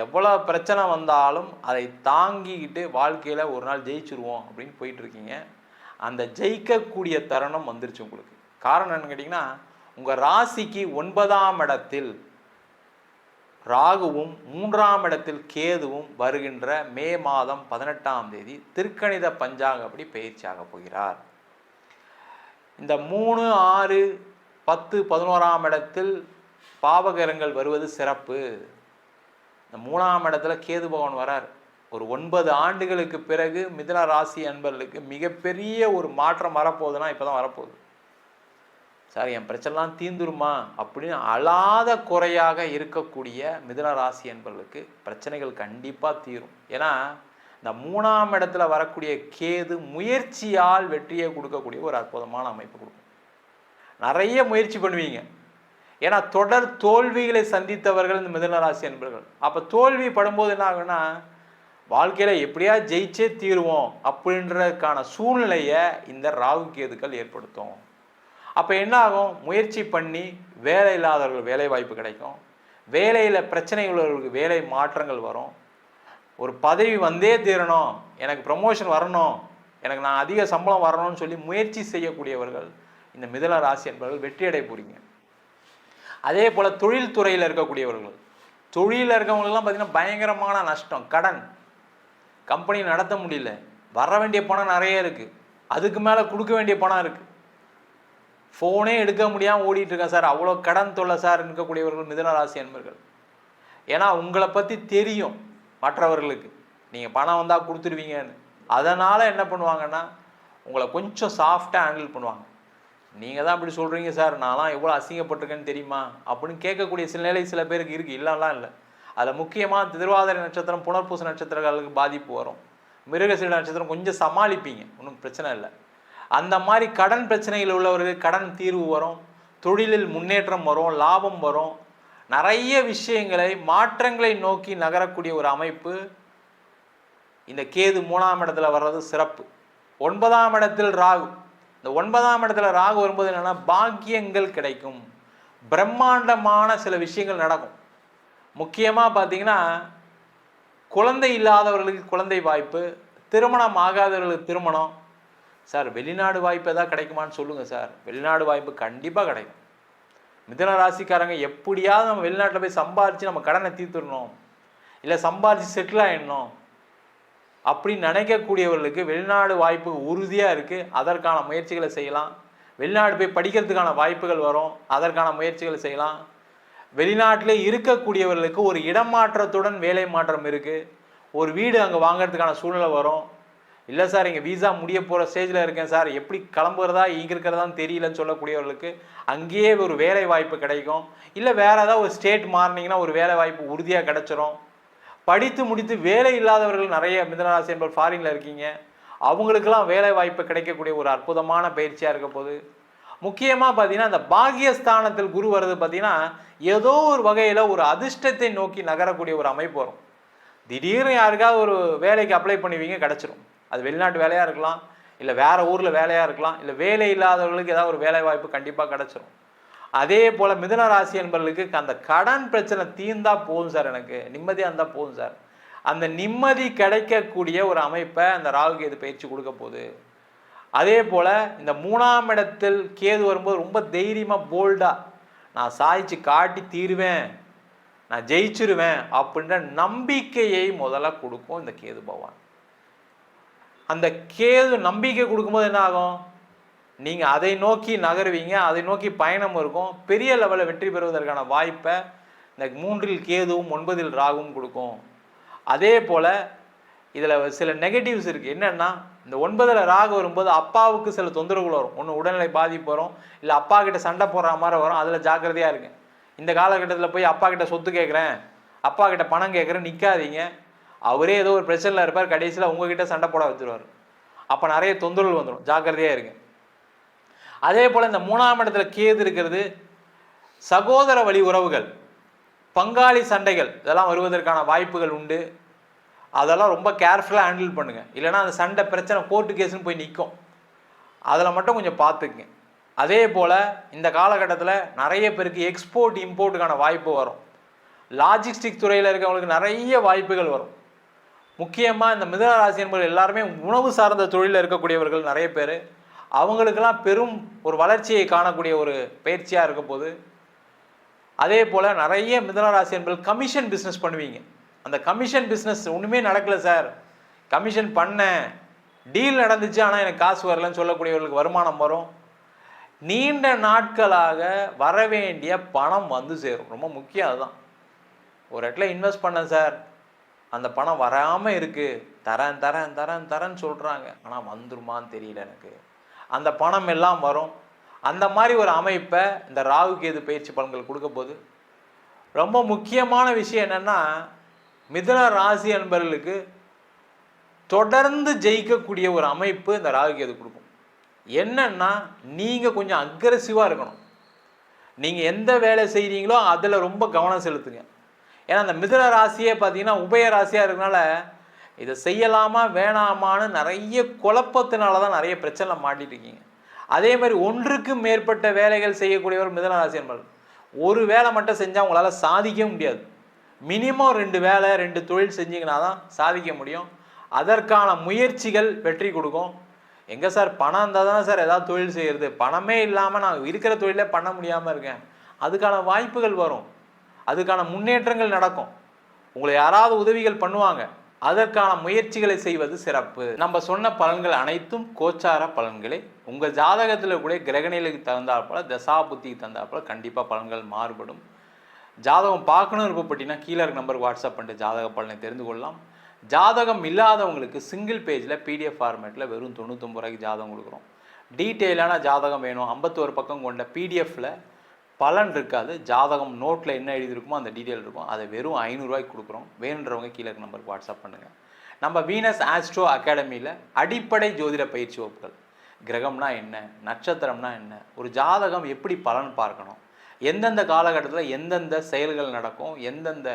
எவ்வளோ பிரச்சனை வந்தாலும் அதை தாங்கிக்கிட்டு வாழ்க்கையில் ஒரு நாள் ஜெயிச்சுருவோம் அப்படின்னு போயிட்டுருக்கீங்க. அந்த ஜெயிக்கக்கூடிய தருணம் வந்துருச்சு உங்களுக்கு. காரணம் என்னன்னு கேட்டிங்கன்னா உங்கள் ராசிக்கு 9ஆம் இடத்தில் ராகுவும் 3ஆம் இடத்தில் கேதுவும் வருகின்ற மே மாதம் 18ஆம் தேதி திருக்கணித பஞ்சாங்கப்படி பயிற்சியாக போகிறார். இந்த 3, 6, 10, 11ஆம் இடத்தில் பாவகரங்கள் வருவது சிறப்பு. இந்த 3ஆம் இடத்துல கேது பகவான் வரார். ஒரு 9 ஆண்டுகளுக்கு பிறகு மிதுன ராசி அன்பர்களுக்கு மிகப்பெரிய ஒரு மாற்றம் வரப்போகுதுன்னா இப்போ தான் வரப்போகுது. சார் என் பிரச்சனைலாம் தீந்துருமா அப்படின்னு அழாத குறையாக இருக்கக்கூடிய மிதுன ராசி என்பவர்களுக்கு பிரச்சனைகள் கண்டிப்பாக தீரும். ஏன்னா இந்த 3ஆம் இடத்துல வரக்கூடிய கேது முயற்சியால் வெற்றியை கொடுக்கக்கூடிய ஒரு அற்புதமான அமைப்பு கொடுக்கும். நிறைய முயற்சி பண்ணுவீங்க. ஏன்னா தொடர் தோல்விகளை சந்தித்தவர்கள் இந்த மிதுன ராசி என்பவர்கள். அப்போ தோல்வி படும்போது என்ன ஆகுன்னா, வாழ்க்கையில் எப்படியா ஜெயிச்சே தீருவோம் அப்படின்றதுக்கான சூழ்நிலையை இந்த ராகு கேதுக்கள் ஏற்படுத்தும். அப்போ என்ன ஆகும், முயற்சி பண்ணி வேலை இல்லாதவர்கள் வேலை வாய்ப்பு கிடைக்கும், வேலையில் பிரச்சனை உள்ளவர்களுக்கு வேலை மாற்றங்கள் வரும், ஒரு பதவி வந்தே தீரணும், எனக்கு ப்ரமோஷன் வரணும், எனக்கு நான் அதிக சம்பளம் வரணும்னு சொல்லி முயற்சி செய்யக்கூடியவர்கள் இந்த மிதுன ராசி என்பவர்கள் வெற்றி அடைய போகிறீங்க. அதே போல் தொழில் துறையில் இருக்கக்கூடியவர்கள், தொழிலில் இருக்கவங்களுக்குலாம் பார்த்திங்கன்னா பயங்கரமான நஷ்டம், கடன், கம்பெனி நடத்த முடியல, வர வேண்டிய பணம் நிறைய இருக்குது, அதுக்கு மேலே கொடுக்க வேண்டிய பணம் இருக்குது, ஃபோனே எடுக்க முடியாமல் ஓடிட்டுருக்கேன் சார், அவ்வளோ கடன் தொல்லை சார் இருக்கக்கூடியவர்கள் மிதுன ராசி என்பவர்கள். ஏன்னா உங்களை பற்றி தெரியும் மற்றவர்களுக்கு, நீங்கள் பணம் வந்தால் கொடுத்துருவீங்கன்னு. அதனால் என்ன பண்ணுவாங்கன்னா உங்களை கொஞ்சம் சாஃப்டாக ஹேண்டில் பண்ணுவாங்க. நீங்கள் தான் இப்படி சொல்கிறீங்க சார், நான்லாம் எவ்வளோ அசிங்கப்பட்டிருக்கேன்னு தெரியுமா அப்படின்னு கேட்கக்கூடிய சில நிலை சில பேருக்கு இருக்குது, இல்லைலாம் இல்லை. அதில் முக்கியமாக திருவாதிரை நட்சத்திரம் புனர்பூச நட்சத்திரங்களுக்கு பாதிப்பு வரும், மிருகசீட நட்சத்திரம் கொஞ்சம் சமாளிப்பீங்க, ஒன்றும் பிரச்சனை இல்லை. அந்த மாதிரி கடன் பிரச்சனைகள் உள்ளவர்கள் கடன் தீர்வு வரும், தொழிலில் முன்னேற்றம் வரும், லாபம் வரும், நிறைய விஷயங்களை மாற்றங்களை நோக்கி நகரக்கூடிய ஒரு அமைப்பு இந்த கேது 3ஆம் இடத்துல வர்றது சிறப்பு. 9ஆம் இடத்தில் ராகு, இந்த 9ஆம் இடத்துல ராகு வரும்போது என்னென்னா பாக்கியங்கள் கிடைக்கும், பிரம்மாண்டமான சில விஷயங்கள் நடக்கும். முக்கியமாக பார்த்தீங்கன்னா குழந்தை இல்லாதவர்களுக்கு குழந்தை வாய்ப்பு, திருமணம் ஆகாதவர்களுக்கு திருமணம். சார் வெளிநாடு வாய்ப்பு எதாவது கிடைக்குமான்னு சொல்லுங்கள் சார். வெளிநாடு வாய்ப்பு கண்டிப்பாக கிடைக்கும். மிதுன ராசிக்காரங்க எப்படியாவது நம்ம வெளிநாட்டில் போய் சம்பாரித்து நம்ம கடனை தீர்த்துடணும், இல்லை சம்பாரித்து செட்டில் ஆகிடணும் அப்படின்னு நினைக்கக்கூடியவர்களுக்கு வெளிநாடு வாய்ப்பு உறுதியாக இருக்குது. அதற்கான முயற்சிகளை செய்யலாம். வெளிநாடு போய் படிக்கிறதுக்கான வாய்ப்புகள் வரும், அதற்கான முயற்சிகளை செய்யலாம். வெளிநாட்டிலே இருக்கக்கூடியவர்களுக்கு ஒரு இடமாற்றத்துடன் வேலை மாற்றம் இருக்குது, ஒரு வீடு அங்கே வாங்கிறதுக்கான சூழ்நிலை வரும். இல்லை சார் இங்கே வீசா முடிய போகிற ஸ்டேஜில் இருக்கேன் சார், எப்படி கிளம்புறதா இங்கே இருக்கிறதான்னு தெரியலன்னு சொல்லக்கூடியவர்களுக்கு அங்கேயே ஒரு வேலை வாய்ப்பு கிடைக்கும். இல்லை வேறு ஏதாவது ஒரு ஸ்டேட் மாறினீங்கன்னா ஒரு வேலை வாய்ப்பு உறுதியாக கிடச்சிரும். படித்து முடித்து வேலை இல்லாதவர்கள் நிறைய மிதுனராசி என்பவர் ஃபாரினில் இருக்கீங்க, அவங்களுக்கெல்லாம் வேலை வாய்ப்பு கிடைக்கக்கூடிய ஒரு அற்புதமான பயிற்சியாக இருக்க போது. முக்கியமாக பார்த்தீங்கன்னா இந்த பாகியஸ்தானத்தில் குரு வருது பார்த்தீங்கன்னா ஏதோ ஒரு வகையில் ஒரு அதிர்ஷ்டத்தை நோக்கி நகரக்கூடிய ஒரு அமைப்பு வரும். திடீர்னு யாருக்காவது ஒரு வேலைக்கு அப்ளை பண்ணுவீங்க, கிடச்சிரும். அது வெளிநாட்டு வேலையாக இருக்கலாம், இல்லை வேறு ஊரில் வேலையாக இருக்கலாம், இல்லை வேலை இல்லாதவர்களுக்கு ஏதாவது ஒரு வேலை வாய்ப்பு கண்டிப்பாக கிடச்சிரும். அதே போல் மிதுன ராசி என்பவர்களுக்கு அந்த கடன் பிரச்சனை தீர்ந்தால் போதும் சார், எனக்கு நிம்மதியாக இருந்தால் போதும் சார், அந்த நிம்மதி கிடைக்கக்கூடிய ஒரு அமைப்பை அந்த ராகு கேது பயிற்சி கொடுக்க போகுது. அதே போல் இந்த 3ஆம் இடத்தில் கேது வரும்போது ரொம்ப தைரியமாக போல்டாக நான் சாய்ச்சி காட்டி தீருவேன், நான் ஜெயிச்சிருவேன் அப்படின்ற நம்பிக்கையை முதல்ல கொடுக்கும் இந்த கேது பகவான். அந்த கேது நம்பிக்கை கொடுக்கும்போது என்ன ஆகும், நீங்கள் அதை நோக்கி நகருவீங்க, அதை நோக்கி பயணம் இருக்கும், பெரிய லெவலில் வெற்றி பெறுவதற்கான வாய்ப்பை இந்த 3இல் கேதுவும் 9இல் ராகுவும் கொடுக்கும். அதே போல் இதில் சில நெகட்டிவ்ஸ் இருக்குது. என்னென்னா இந்த 9இல் ராகு வரும்போது அப்பாவுக்கு சில தொந்தரவுகள் வரும், ஒன்று உடல்நிலை பாதிப்பு வரும், இல்லை அப்பா கிட்ட சண்டை போடுற மாதிரி வரும். அதில் ஜாக்கிரதையாக இருக்கு. இந்த காலகட்டத்தில் போய் அப்பா கிட்ட சொத்து கேட்குறேன், அப்பா கிட்ட பணம் கேட்குறேன் நிற்காதீங்க. அவரே ஏதோ ஒரு பிரச்சனையில் இருப்பார், கடைசியில் உங்ககிட்ட சண்டை போட வச்சுருவார். அப்போ நிறைய தொந்தரவுகள் வந்துடும், ஜாக்கிரதையாக இருங்க. அதே போல் இந்த 3ஆம் இடத்துல கேது இருக்கிறது சகோதர வழி உறவுகள், பங்காளி சண்டைகள் இதெல்லாம் வருவதற்கான வாய்ப்புகள் உண்டு. அதெல்லாம் ரொம்ப கேர்ஃபுல்லாக ஹேண்டில் பண்ணுங்கள், இல்லைனா அந்த சண்டை பிரச்சனை கோர்ட்டு கேஸுன்னு போய் நிற்கும். அதில் மட்டும் கொஞ்சம் பார்த்துக்குங்க. அதே போல் இந்த காலகட்டத்தில் நிறைய பேருக்கு எக்ஸ்போர்ட் இம்போர்ட்டுக்கான வாய்ப்பு வரும். லாஜிஸ்டிக் துறையில் இருக்கவங்களுக்கு நிறைய வாய்ப்புகள் வரும். முக்கியமாக இந்த மிதுன ராசி என்பவர்கள் எல்லாருமே உணவு சார்ந்த தொழிலில் இருக்கக்கூடியவர்கள் நிறைய பேர், அவங்களுக்கெல்லாம் பெரும் ஒரு வளர்ச்சியை காணக்கூடிய ஒரு பயிற்சியாக இருக்க போது. அதே போல் நிறைய மிதுன ராசி என்பவர்கள் கமிஷன் பிஸ்னஸ் பண்ணுவீங்க. அந்த கமிஷன் பிஸ்னஸ் ஒன்றுமே நடக்கலை சார், கமிஷன் பண்ணேன், டீல் நடந்துச்சு ஆனால் எனக்கு காசு வரலன்னு சொல்லக்கூடியவர்களுக்கு வருமானம் வரும். நீண்ட நாட்களாக வர வேண்டிய பணம் வந்து சேரும். ரொம்ப முக்கியம் அதுதான். ஒரு இடத்துல இன்வெஸ்ட் பண்ணேன் சார், அந்த பணம் வராமல் இருக்குது, தரேன் தரேன் தரேன் தரேன்னு சொல்கிறாங்க, ஆனால் வந்துருமான்னு தெரியல எனக்கு. அந்த பணம் எல்லாம் வரும். அந்த மாதிரி ஒரு அமைப்பை இந்த ராகு கேது பயிற்சி பலன்கள் கொடுக்க போது. ரொம்ப முக்கியமான விஷயம் என்னென்னா, மிதுன ராசி அன்பர்களுக்கு தொடர்ந்து ஜெயிக்கக்கூடிய ஒரு அமைப்பு இந்த ராகு கேது கொடுக்கும். என்னன்னா, நீங்கள் கொஞ்சம் அக்ரெசிவாக இருக்கணும். நீங்கள் எந்த வேலை செய்கிறீங்களோ அதில் ரொம்ப கவனம் செலுத்துங்க. ஏன்னா அந்த மிதுன ராசியே பார்த்தீங்கன்னா உபய ராசியாக இருக்கனால இதை செய்யலாமா வேணாமான்னு நிறைய குழப்பத்தினால தான் நிறைய பிரச்சனை மாட்டிட்டு இருக்கீங்க. அதே மாதிரி ஒன்றுக்கு மேற்பட்ட வேலைகள் செய்யக்கூடியவர் மிதுன ராசி என்பவர். ஒரு வேலை மட்டும் செஞ்சால் உங்களால் சாதிக்க முடியாது. மினிமம் 2 வேலை 2 தொழில் செஞ்சீங்கன்னா தான் சாதிக்க முடியும். அதற்கான முயற்சிகள் வெற்றி கொடுக்கும். எங்கே சார் பணம் இருந்தால் தானே சார் ஏதாவது தொழில் செய்கிறது, பணமே இல்லாமல் நான் இருக்கிற தொழிலே பண்ண முடியாமல் இருக்கேன். அதுக்கான வாய்ப்புகள் வரும், அதுக்கான முன்னேற்றங்கள் நடக்கும், உங்களை யாராவது உதவிகள் பண்ணுவாங்க. அதற்கான முயற்சிகளை செய்வது சிறப்பு. நம்ம சொன்ன பலன்கள் அனைத்தும் கோச்சார பலன்களே. உங்கள் ஜாதகத்தில் கூட கிரகநிலைக்கு தகுந்தாற்போல தசா புத்திக்கு தகுந்தாற்போல கண்டிப்பாக பலன்கள் மாறுபடும். ஜாதகம் பார்க்கணும் விருப்பப்பட்டீங்கன்னா கீழே இருக்க நம்பருக்கு வாட்ஸ்அப் பண்ணிட்டு ஜாதக பலனை தெரிந்து கொள்ளலாம். ஜாதகம் இல்லாதவங்களுக்கு சிங்கிள் பேஜில் பிடிஎஃப் ஃபார்மேட்டில் வெறும் 99 ரூபாய்க்கு ஜாதகம் கொடுக்குறோம். டீட்டெயிலான ஜாதகம் வேணும், 51 பக்கம் கொண்ட பிடிஎஃப்பில் பலன் இருக்காது, ஜாதகம் நோட்டில் என்ன எழுதியிருக்குமோ அந்த டீட்டெயில் இருக்கும். அதை வெறும் 500 ரூபாய்க்கு கொடுக்குறோம். வேணுன்றவங்க கீழே இருக்க நம்பருக்கு வாட்ஸ்அப் பண்ணுங்கள். நம்ம வீனஸ் ஆஸ்ட்ரோ அகாடமியில் அடிப்படை ஜோதிட பயிற்சி வகுப்புகள், கிரகம்னா என்ன, நட்சத்திரம்னா என்ன, ஒரு ஜாதகம் எப்படி பலன் பார்க்கணும், எந்தெந்த காலகட்டத்தில் எந்தெந்த செயல்கள் நடக்கும், எந்தெந்த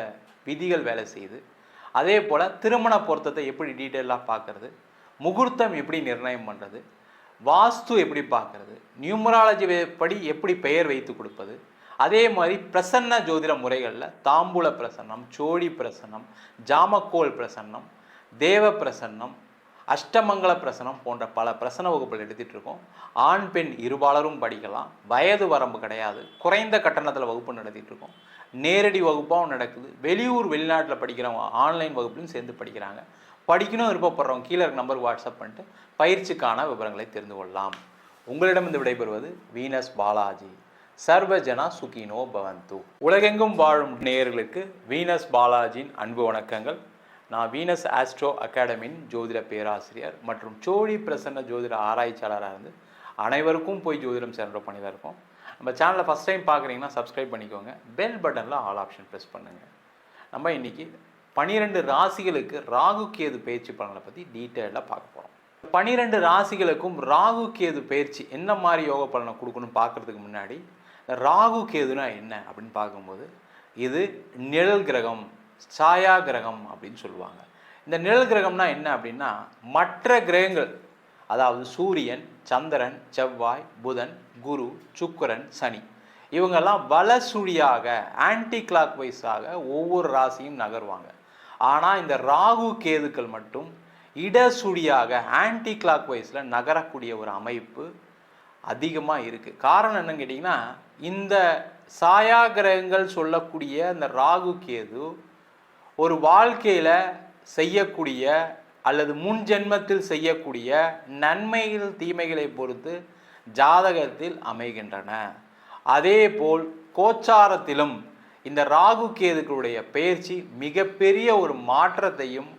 விதிகள் வேலை செய்யுது, அதே போல் திருமண பொருத்தத்தை எப்படி டீட்டெயிலாக பார்க்குறது, முகூர்த்தம் எப்படி நிர்ணயம் பண்ணுறது, வாஸ்து எப்படி பார்க்குறது, நியூமராலஜி படி எப்படி பெயர் வைத்து கொடுப்பது, அதே மாதிரி பிரசன்ன ஜோதிட முறைகளில் தாம்பூல பிரசன்னம், சோழி பிரசன்னம், ஜாமக்கோல் பிரசன்னம், தேவ பிரசன்னம், அஷ்டமங்கல பிரசனம் போன்ற பல பிரசன வகுப்புகள் எடுத்துகிட்டு இருக்கோம். ஆண் பெண் இருபாலரும் படிக்கலாம், வயது வரம்பு கிடையாது, குறைந்த கட்டணத்தில் வகுப்பு நடத்திட்டு இருக்கோம். நேரடி வகுப்பாகவும் நடக்குது. வெளியூர் வெளிநாட்டில் படிக்கிறவங்க ஆன்லைன் வகுப்புலையும் சேர்ந்து படிக்கிறாங்க. படிக்கணும் விருப்பப்படுறவங்க கீழே இருக்க நம்பருக்கு வாட்ஸ்அப் பண்ணிட்டு பயிற்சிக்கான விவரங்களை தெரிந்து கொள்ளலாம். உங்களிடமிருந்து விடைபெறுவது வீனஸ் பாலாஜி. சர்வஜனா சுகினோ பவந்து. உலகெங்கும் வாழும் நேயர்களுக்கு வீனஸ் பாலாஜியின் அன்பு வணக்கங்கள். நான் வீனஸ் ஆஸ்ட்ரோ அகாடமியின் ஜோதிட பேராசிரியர் மற்றும் சோழி பிரசன்ன ஜோதிட ஆராய்ச்சியாளராக இருந்து அனைவருக்கும் போய் ஜோதிடம் சென்ற பண்ணி தான் இருக்கோம். நம்ம சேனலை ஃபஸ்ட் டைம் பார்க்குறீங்கன்னா சப்ஸ்கிரைப் பண்ணிக்கோங்க. பெல் பட்டனில் ஆல் ஆப்ஷன் ப்ரெஸ் பண்ணுங்கள். நம்ம இன்றைக்கி 12 ராசிகளுக்கு ராகு கேது பயிற்சி பலனை பற்றி டீட்டெயிலாக பார்க்க போகிறோம். 12 ராசிகளுக்கும் ராகு கேது பயிற்சி என்ன மாதிரி யோக பலனை கொடுக்கணும்னு பார்க்குறதுக்கு முன்னாடி ராகு கேதுனா என்ன அப்படின்னு பார்க்கும்போது, இது நிழல் கிரகம், சாயா கிரகம் அப்படின்னு சொல்லுவாங்க. இந்த நிழல் கிரகம்னா என்ன அப்படின்னா, மற்ற கிரகங்கள் அதாவது சூரியன், சந்திரன், செவ்வாய், புதன், குரு, சுக்கிரன், சனி இவங்கெல்லாம் வலசுழியாக ஆன்டி கிளாக் வைஸாக ஒவ்வொரு ராசியும் நகர்வாங்க. ஆனால் இந்த ராகு கேதுக்கள் மட்டும் இடசுழியாக ஆன்டி கிளாக் வைஸில் நகரக்கூடிய ஒரு அமைப்பு அதிகமாக இருக்குது. காரணம் என்னன்னு கேட்டிங்கன்னா, இந்த சாயா கிரகங்கள் சொல்லக்கூடிய இந்த ராகு கேது ஒரு வாழ்க்கையில் செய்யக்கூடிய அல்லது முன் ஜென்மத்தில் செய்யக்கூடிய நன்மைகள் தீமைகளை பொறுத்து ஜாதகத்தில் அமைகின்றன. அதே போல் கோச்சாரத்திலும் இந்த ராகு கேதுக்களுடைய பெயர்ச்சி மிகப்பெரிய ஒரு மாற்றத்தையும்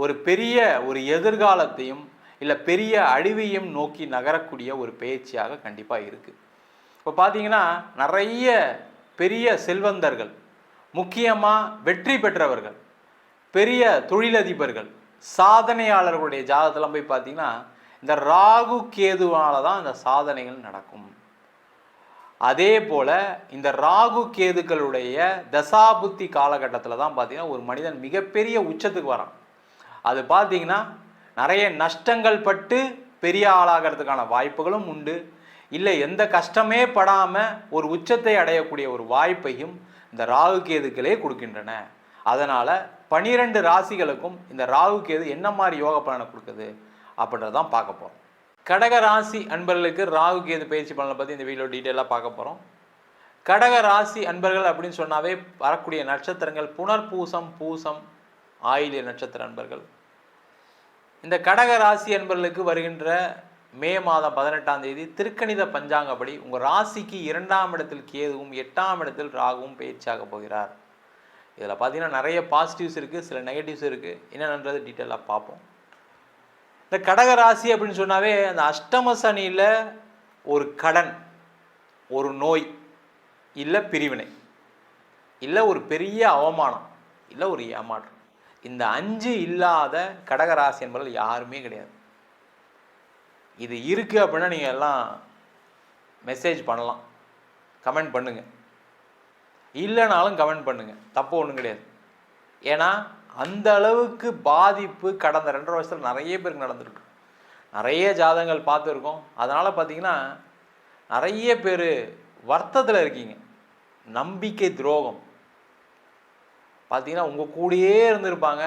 ஒரு பெரிய ஒரு எதிர்காலத்தையும் இல்லை பெரிய அழிவையும் நோக்கி நகரக்கூடிய ஒரு பெயர்ச்சியாக கண்டிப்பாக இருக்குது. இப்போ பார்த்தீங்கன்னா நிறைய பெரிய செல்வந்தர்கள், முக்கியமாக வெற்றி பெற்றவர்கள், பெரிய தொழிலதிபர்கள், சாதனையாளர்களுடைய ஜாதகத்தெல்லாம் போய் பார்த்தீங்கன்னா இந்த ராகு கேதுவால தான் இந்த சாதனைகள் நடக்கும். அதே போல் இந்த ராகு கேதுக்களுடைய தசாபுத்தி காலகட்டத்தில் தான் பார்த்தீங்கன்னா ஒரு மனிதன் மிகப்பெரிய உச்சத்துக்கு வரான். அது பார்த்தீங்கன்னா நிறைய நஷ்டங்கள் பட்டு பெரிய ஆளாகிறதுக்கான வாய்ப்புகளும் உண்டு. இல்லை எந்த கஷ்டமே படாமல் ஒரு உச்சத்தை அடையக்கூடிய ஒரு வாய்ப்பையும் இந்த ராகு கேதுக்களே கொடுக்கின்றன. அதனால் 12 ராசிகளுக்கும் இந்த ராகு கேது என்ன மாதிரி யோக பலனை கொடுக்குது அப்படின்றதான் பார்க்க போகிறோம். கடக ராசி அன்பர்களுக்கு ராகு கேது பயிற்சி பலனை பற்றி இந்த வீடியோ டீட்டெயிலாக பார்க்க போகிறோம். கடக ராசி அன்பர்கள் அப்படின்னு சொன்னாவே வரக்கூடிய நட்சத்திரங்கள் புனர்பூசம், பூசம், ஆயில்ய நட்சத்திர அன்பர்கள். இந்த கடக ராசி அன்பர்களுக்கு வருகின்ற மே மாதம் 18ஆம் தேதி திருக்கணித பஞ்சாங்கப்படி உங்கள் ராசிக்கு 2ஆம் இடத்தில் கேதுவும் 8ஆம் இடத்தில் ராகுவும் பயிற்சியாக போகிறார். இதில் பார்த்தீங்கன்னா நிறைய பாசிட்டிவ்ஸ் இருக்குது, சில நெகட்டிவ்ஸ் இருக்குது. என்னென்னது டீட்டெயிலாக பார்ப்போம். இந்த கடக ராசி அப்படின்னு சொன்னாவே அந்த அஷ்டம சனியில் ஒரு கடன், ஒரு நோய், இல்லை பிரிவினை, இல்லை ஒரு பெரிய அவமானம், இல்லை ஒரு ஏமாற்றம். இந்த 5 இல்லாத கடகராசி என்பவர்கள் யாருமே கிடையாது. இது இருக்குது அப்படின்னா நீங்கள் எல்லாம் மெசேஜ் பண்ணலாம், கமெண்ட் பண்ணுங்கள். இல்லைனாலும் கமெண்ட் பண்ணுங்கள், தப்பு ஒன்றும் கிடையாது. ஏன்னா அந்த அளவுக்கு பாதிப்பு கடந்த 2.5 வருஷத்தில் நிறைய பேருக்கு நடந்துருக்கு. நிறைய ஜாதகங்கள் பார்த்துருக்கோம். அதனால் பார்த்தீங்கன்னா நிறைய பேர் வருத்தத்தில் இருக்கீங்க. நம்பிக்கை துரோகம் பார்த்தீங்கன்னா உங்கள் கூடயே இருந்திருப்பாங்க,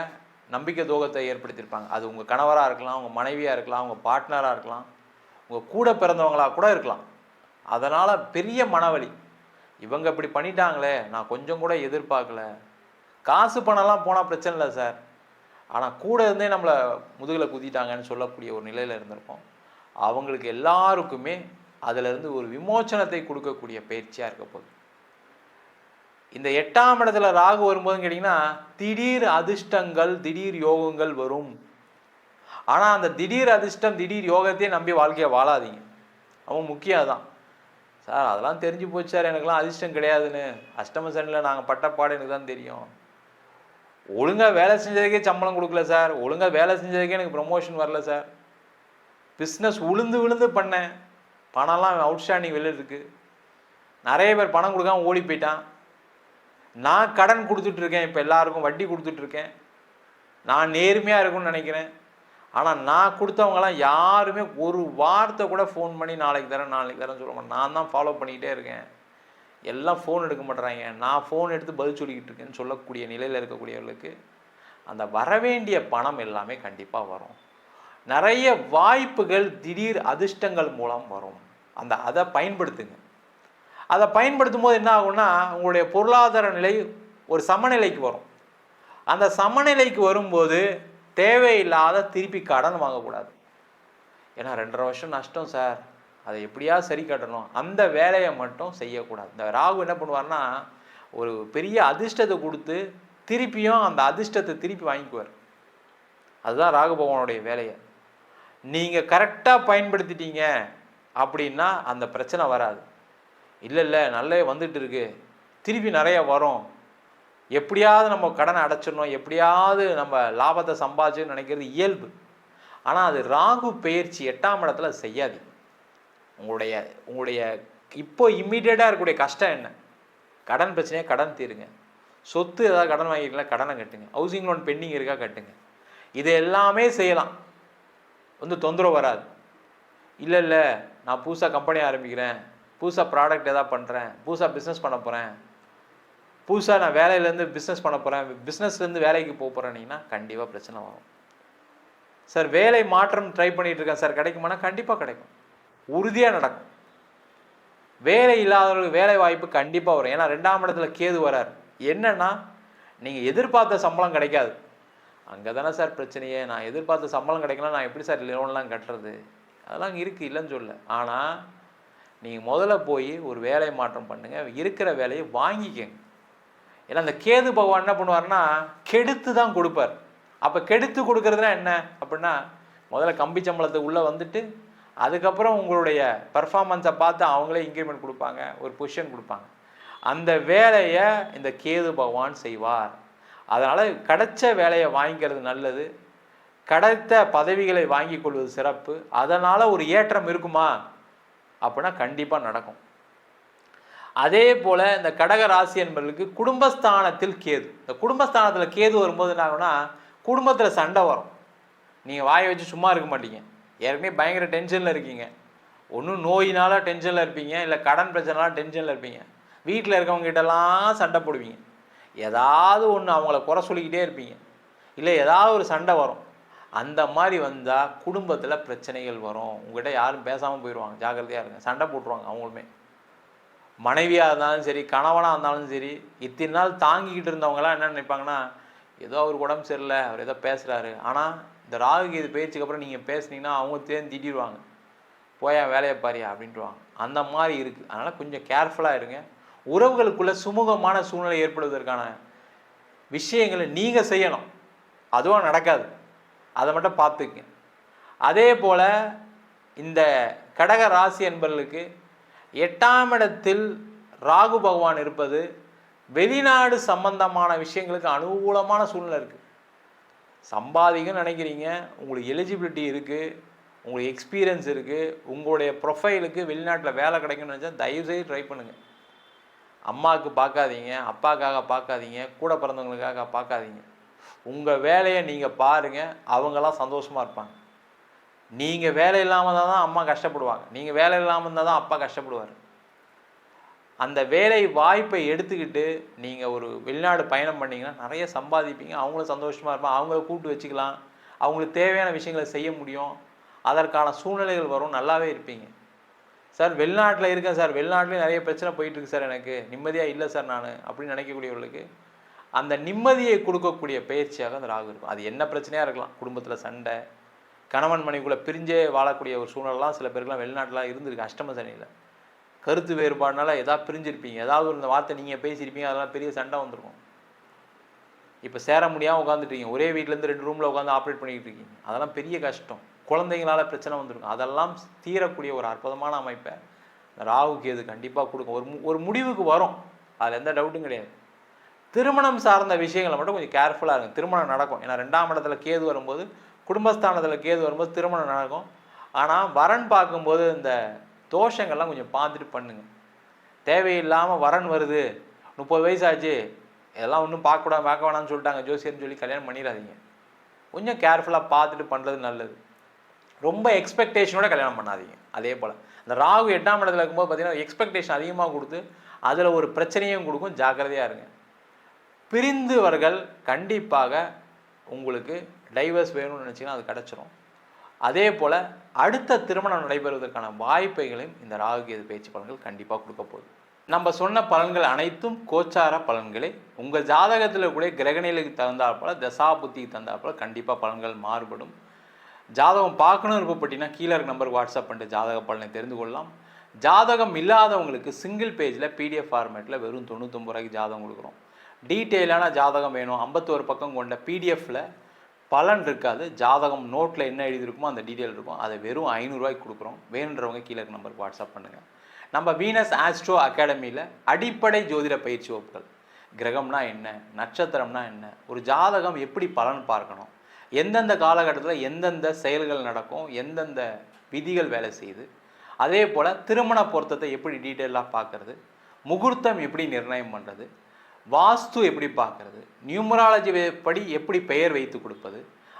நம்பிக்கை துரோகத்தை ஏற்படுத்தியிருப்பாங்க. அது உங்கள் கணவராக இருக்கலாம், உங்கள் மனைவியாக இருக்கலாம், உங்கள் பார்ட்னராக இருக்கலாம், உங்கள் கூட பிறந்தவங்களாக கூட இருக்கலாம். அதனால் பெரிய மனவலி. இவங்க இப்படி பண்ணிட்டாங்களே, நான் கொஞ்சம் கூட எதிர்பார்க்கல. காசு பணம்லாம் போனால் பிரச்சனை இல்லை சார், ஆனால் கூட இருந்தே நம்மளை முதுகில் குத்திட்டாங்கன்னு சொல்லக்கூடிய ஒரு நிலையில் இருந்திருப்போம். அவங்களுக்கு எல்லாருக்குமே அதிலிருந்து ஒரு விமோச்சனத்தை கொடுக்கக்கூடிய பயிற்சியாக இருக்க போகுது. இந்த 8ஆம் இடத்துல ராகு வரும்போதுன்னு கேட்டிங்கன்னா திடீர் அதிர்ஷ்டங்கள், திடீர் யோகங்கள் வரும். ஆனால் அந்த திடீர் அதிர்ஷ்டம், திடீர் யோகத்தையே நம்பி வாழ்க்கையை வாழாதீங்க. அவன் முக்கியம் தான். சார் அதெல்லாம் தெரிஞ்சு போச்சு சார், எனக்குலாம் அதிர்ஷ்டம் கிடையாதுன்னு. அஷ்டம சனியில் நாங்கள் பட்டப்பாடு எனக்கு தான் தெரியும். ஒழுங்காக வேலை செஞ்சதுக்கே சம்பளம் கொடுக்கல சார், ஒழுங்காக வேலை செஞ்சதுக்கே எனக்கு ப்ரமோஷன் வரல சார், பிஸ்னஸ் உளுந்து விழுந்து பண்ணேன், பணம்லாம் அவுட்ஸ்டாண்டிங் வெளியில் இருக்குது, நிறைய பேர் பணம் கொடுக்காம ஓடி போயிட்டான், நான் கடன் கொடுத்துட்ருக்கேன், இப்போ எல்லாருக்கும் வட்டி கொடுத்துட்ருக்கேன், நான் நேர்மையாக இருக்கும்னு நினைக்கிறேன். ஆனால் நான் கொடுத்தவங்களாம் யாருமே ஒரு வார்த்தை கூட ஃபோன் பண்ணி நாளைக்கு தரேன் நாளைக்கு தரேன்னு சொல்ல மாட்டேன். நான் தான் ஃபாலோ பண்ணிக்கிட்டே இருக்கேன், எல்லாம் ஃபோன் எடுக்க மாட்டேறாங்க, நான் ஃபோன் எடுத்து பதில் சொல்லிக்கிட்டு இருக்கேன்னு சொல்லக்கூடிய நிலையில் இருக்கக்கூடியவர்களுக்கு அந்த வரவேண்டிய பணம் எல்லாமே கண்டிப்பாக வரும். நிறைய வாய்ப்புகள், திடீர் அதிர்ஷ்டங்கள் மூலம் வரும். அதை பயன்படுத்துங்க. அதை பயன்படுத்தும் போது என்ன ஆகும்னா உங்களுடைய பொருளாதார நிலை ஒரு சமநிலைக்கு வரும். அந்த சமநிலைக்கு வரும்போது தேவையில்லாத திருப்பி கடன் வாங்கக்கூடாது. ஏன்னா 2.5 வருஷம் நஷ்டம் சார், அதை எப்படியாவது சரி கட்டணும், அந்த வேலையை மட்டும் செய்யக்கூடாது. இந்த ராகு என்ன பண்ணுவார்னா ஒரு பெரிய அதிர்ஷ்டத்தை கொடுத்து திருப்பியும் அந்த அதிர்ஷ்டத்தை திருப்பி வாங்கிக்குவார். அதுதான் ராகு பகவானுடைய வேலையை. நீங்கள் கரெக்டாக பயன்படுத்திட்டீங்க அப்படின்னா அந்த பிரச்சனை வராது. இல்லை நல்ல வந்துட்டு இருக்கு, திருப்பி நிறைய வரும், எப்படியாவது நம்ம கடனை அடைச்சிடணும், எப்படியாவது நம்ம லாபத்தை சம்பாதிச்சுன்னு நினைக்கிறது இயல்பு. ஆனால் அது ராகு பெயர்ச்சி 8ஆம் இடத்துல செய்யாது. உங்களுடைய இப்போ இம்மீடியட்டாக இருக்கக்கூடிய கஷ்டம் என்ன? கடன் பிரச்சனையாக கடன் தீருங்க, சொத்து ஏதாவது கடன் வாங்கிக்கலாம் கடனை கட்டுங்க, ஹவுசிங் லோன் பெண்டிங் இருக்கா கட்டுங்க. இது எல்லாமே செய்யலாம், தொந்தரவு வராது. இல்லை நான் புதுசாக கம்பெனி ஆரம்பிக்கிறேன், புதுசாக ப்ராடக்ட் எதாவது பண்ணுறேன், புதுசாக பிஸ்னஸ் பண்ண போகிறேன், புதுசாக நான் வேலையிலேருந்து பிஸ்னஸ் பண்ண போகிறேன், பிஸ்னஸ்லேருந்து வேலைக்கு போக போகிறேன்னீங்கன்னா கண்டிப்பாக பிரச்சனை வரும். சார் வேலை மாற்றம் ட்ரை பண்ணிகிட்டு இருக்கேன் சார், கிடைக்குமானா கண்டிப்பாக கிடைக்கும், உறுதியாக நடக்கும். வேலை இல்லாதவர்களுக்கு வேலை வாய்ப்பு கண்டிப்பாக வரும். ஏன்னா 2ஆம் இடத்துல கேது வரார். என்னன்னா நீங்கள் எதிர்பார்த்த சம்பளம் கிடைக்காது. அங்கே தானே சார் பிரச்சனையே, நான் எதிர்பார்த்த சம்பளம் கிடைக்கலாம், நான் எப்படி சார் லோன்லாம் கட்டுறது? அதெல்லாம் இருக்குது, இல்லைன்னு சொல்ல. ஆனால் நீங்கள் முதல்ல போய் ஒரு வேலை மாற்றம் பண்ணுங்கள், இருக்கிற வேலையை வாங்கிக்கங்க. ஏன்னா அந்த கேது பகவான் என்ன பண்ணுவார்னா கெடுத்து தான் கொடுப்பார். அப்போ கெடுத்து கொடுக்கறதுனா என்ன அப்படின்னா முதல்ல கம்பி சம்பளத்துக்கு உள்ளே வந்துட்டு அதுக்கப்புறம் உங்களுடைய பர்ஃபார்மன்ஸை பார்த்து அவங்களே இன்க்ரிமெண்ட் கொடுப்பாங்க, ஒரு பொசிஷன் கொடுப்பாங்க. அந்த வேலையை இந்த கேது பகவான் செய்வார். அதனால் கிடைச்ச வேலையை வாங்கிக்கிறது நல்லது, கிடைத்த பதவிகளை வாங்கி கொள்வது சிறப்பு. அதனால் ஒரு ஏற்றம் இருக்குமா அப்படின்னா கண்டிப்பாக நடக்கும். அதே போல் இந்த கடக ராசி என்பவர்களுக்கு குடும்பஸ்தானத்தில் கேது. இந்த குடும்பஸ்தானத்தில் கேது வரும்போது என்ன ஆகும்னா குடும்பத்தில் சண்டை வரும். நீங்கள் வாயை வச்சு சும்மா இருக்க மாட்டீங்க, ஏற்கனவே பயங்கர டென்ஷனில் இருக்கீங்க, ஒன்றும் நோயினால டென்ஷனில் இருப்பீங்க, இல்லை கடன் பிரச்சனைனால டென்ஷனில் இருப்பீங்க, வீட்டில் இருக்கவங்ககிட்டலாம் சண்டை போடுவீங்க, ஏதாவது ஒன்று அவங்கள குறை சொல்லிக்கிட்டே இருப்பீங்க, இல்லை ஏதாவது ஒரு சண்டை வரும். அந்த மாதிரி வந்தால் குடும்பத்தில் பிரச்சனைகள் வரும். உங்கள்கிட்ட யாரும் பேசாமல் போயிடுவாங்க, ஜாக்கிரதையாக இருங்க. சண்டை போட்டுருவாங்க அவங்களுமே, மனைவியாக இருந்தாலும் சரி கணவனாக இருந்தாலும் சரி. இத்தனை நாள் தாங்கிக்கிட்டு இருந்தவங்களாம் என்ன நினைப்பாங்கன்னா ஏதோ அவர் உடம்பு சரியில்லை, அவர் ஏதோ பேசுகிறாரு. ஆனால் இந்த ராகு இது பேச்சுக்கு அப்புறம் நீங்கள் பேசுனீங்கன்னா அவங்க தேர்ந்து திட்டிடுவாங்க, போயா வேலையை பாரியா அப்படின்ட்டுவாங்க. அந்த மாதிரி இருக்குது. அதனால் கொஞ்சம் கேர்ஃபுல்லாக இருங்க. உறவுகளுக்குள்ள சுமூகமான சூழ்நிலை ஏற்படுவதற்கான விஷயங்களை நீங்கள் செய்யணும், அதுவும் நடக்காது, அதை மட்டும் பார்த்துக்குங்க. அதே போல் இந்த கடக ராசி என்பவர்களுக்கு 8ஆம் இடத்தில் ராகு பகவான் இருப்பது வெளிநாடு சம்பந்தமான விஷயங்களுக்கு அனுகூலமான சூழ்நிலை இருக்குது. சம்பாதிக்கன்னு நினைக்கிறீங்க, உங்களுக்கு எலிஜிபிலிட்டி இருக்குது, உங்களுக்கு எக்ஸ்பீரியன்ஸ் இருக்குது, உங்களுடைய ப்ரொஃபைலுக்கு வெளிநாட்டில் வேலை கிடைக்குன்னு நினச்சா தயவுசெய்து ட்ரை பண்ணுங்கள். அம்மாவுக்கு பார்க்காதீங்க, அப்பாக்காக பார்க்காதீங்க, கூட பிறந்தவங்களுக்காக பார்க்காதீங்க. உங்கள் வேலையை நீங்கள் பாருங்கள், அவங்களாம் சந்தோஷமாக இருப்பாங்க. நீங்கள் வேலை இல்லாமல் தான் அம்மா கஷ்டப்படுவாங்க, நீங்கள் வேலை இல்லாமல் இருந்தால் தான் அப்பா கஷ்டப்படுவார். அந்த வேலை வாய்ப்பை எடுத்துக்கிட்டு நீங்கள் ஒரு வெளிநாடு பயணம் பண்ணிங்கன்னா நிறைய சம்பாதிப்பீங்க, அவங்களும் சந்தோஷமாக இருப்பாங்க, அவங்கள கூப்பிட்டு வச்சுக்கலாம், அவங்களுக்கு தேவையான விஷயங்களை செய்ய முடியும், அதற்கான சூழ்நிலைகள் வரும், நல்லாவே இருப்பீங்க. சார் வெளிநாட்டில் இருக்கேன் சார், வெளிநாட்டிலே நிறைய பிரச்சனை போயிட்டுருக்கு சார், எனக்கு நிம்மதியாக இல்லை சார் நான் அப்படின்னு நினைக்கக்கூடியவர்களுக்கு அந்த நிம்மதியை கொடுக்கக்கூடிய பயிற்சியாக அந்த ராகு இருக்கும். அது என்ன பிரச்சனையாக இருக்கலாம், குடும்பத்தில் சண்டை, கணவன் மனைவிக்குள்ளே பிரிஞ்சே வாழக்கூடிய ஒரு சூழ்நிலாம் சில பேருக்குலாம் வெளிநாட்டில் இருந்திருக்கு. அஷ்டம சனியில் கருத்து வேறுபாடுனால ஏதாவது பிரிஞ்சிருப்பீங்க, ஏதாவது ஒரு வார்த்தை நீங்கள் பேசியிருப்பீங்க, அதெல்லாம் பெரிய சண்டை வந்துருக்கும். இப்போ சேர முடியாமல் உட்காந்துட்டீங்க, ஒரே வீட்டிலேருந்து 2 ரூமில் உட்காந்து ஆப்ரேட் பண்ணிக்கிட்டு இருக்கீங்க, அதெல்லாம் பெரிய கஷ்டம். குழந்தைங்களால் பிரச்சனை வந்துருக்கும். அதெல்லாம் தீரக்கூடிய ஒரு அற்புதமான அமைப்பை ராகுக்கு எது கண்டிப்பாக கொடுக்கும். ஒரு முடிவுக்கு வரும், அதில் எந்த டவுட்டும் கிடையாது. திருமணம் சார்ந்த விஷயங்களை மட்டும் கொஞ்சம் கேர்ஃபுல்லாக இருக்கும். திருமணம் நடக்கும், ஏன்னா 2ஆம் இடத்துல கேது வரும்போது, குடும்பஸ்தானத்தில் கேது வரும்போது திருமணம் நடக்கும். ஆனால் வரன் பார்க்கும்போது இந்த தோஷங்கள்லாம் கொஞ்சம் பார்த்துட்டு பண்ணுங்க. தேவையில்லாமல் வரன் வருது, 30 வயசு ஆச்சு, இதெல்லாம் ஒன்றும் பார்க்க வேணாம்னு சொல்லிட்டாங்க ஜோசியர்னு சொல்லி கல்யாணம் பண்ணிடாதீங்க. கொஞ்சம் கேர்ஃபுல்லாக பார்த்துட்டு பண்ணுறது நல்லது. ரொம்ப எக்ஸ்பெக்டேஷனோட கல்யாணம் பண்ணாதீங்க. அதே போல் இந்த ராகு 8ஆம் இடத்துல இருக்கும்போது பார்த்தீங்கன்னா எக்ஸ்பெக்டேஷன் அதிகமாக கொடுத்து அதில் ஒரு பிரச்சனையும் கொடுக்கும், ஜாக்கிரதையாக இருங்க. பிரிந்தவர்கள் கண்டிப்பாக உங்களுக்கு டைவர்ஸ் வேணும்னு நினச்சிங்கன்னா அது கிடச்சிரும். அதே போல் அடுத்த திருமணம் நடைபெறுவதற்கான வாய்ப்புகளையும் இந்த ராகு கேது பயிற்சி பலன்கள் கண்டிப்பாக கொடுக்க போகுது. நம்ம சொன்ன பலன்கள் அனைத்தும் கோச்சார பலன்களே. உங்கள் ஜாதகத்தில் கூட கிரகநிலைக்கு தகுந்தாற் போல், தசா புத்திக்கு தகுந்தாற் போல் கண்டிப்பாக பலன்கள் மாறுபடும். ஜாதகம் பார்க்கணும் விருப்பப்பட்டீங்கன்னா கீழே இருக்க நம்பருக்கு வாட்ஸ்அப் பண்ணிட்டு ஜாதக பலனை தெரிந்து கொள்ளலாம். ஜாதகம் இல்லாதவங்களுக்கு சிங்கிள் பேஜில் பிடிஎஃப் ஃபார்மேட்டில் வெறும் 99 ரூபாய்க்கு ஜாதகம் கொடுக்குறோம். டீட்டெயிலான ஜாதகம் வேணும், 51 பக்கம் கொண்ட பிடிஎஃப்பில் பலன் இருக்காது, ஜாதகம் நோட்டில் என்ன எழுதியிருக்குமோ அந்த டீட்டெயில் இருக்கும், அதை வெறும் 500 ரூபாய்க்கு கொடுக்குறோம். வேணுன்றவங்க கீழே இருக்க நம்பருக்கு வாட்ஸ்அப் பண்ணுங்கள். நம்ம வீனஸ் ஆஸ்ட்ரோ அகாடமியில் அடிப்படை ஜோதிட பயிற்சி வகுப்புகள், கிரகம்னா என்ன, நட்சத்திரம்னா என்ன, ஒரு ஜாதகம் எப்படி பலன் பார்க்கணும், எந்தெந்த காலகட்டத்தில் எந்தெந்த செயல்கள் நடக்கும், எந்தெந்த விதிகள் வேலை செய்யுது, அதே போல் திருமண பொருத்தத்தை எப்படி டீட்டெயிலாக பார்க்குறது, முகூர்த்தம் எப்படி நிர்ணயம் பண்ணுறது, வாஸ்து எப்படி பார்க்குறது, நியூமராலஜி படி எப்படி பெயர் வைத்து கொடுப்பது,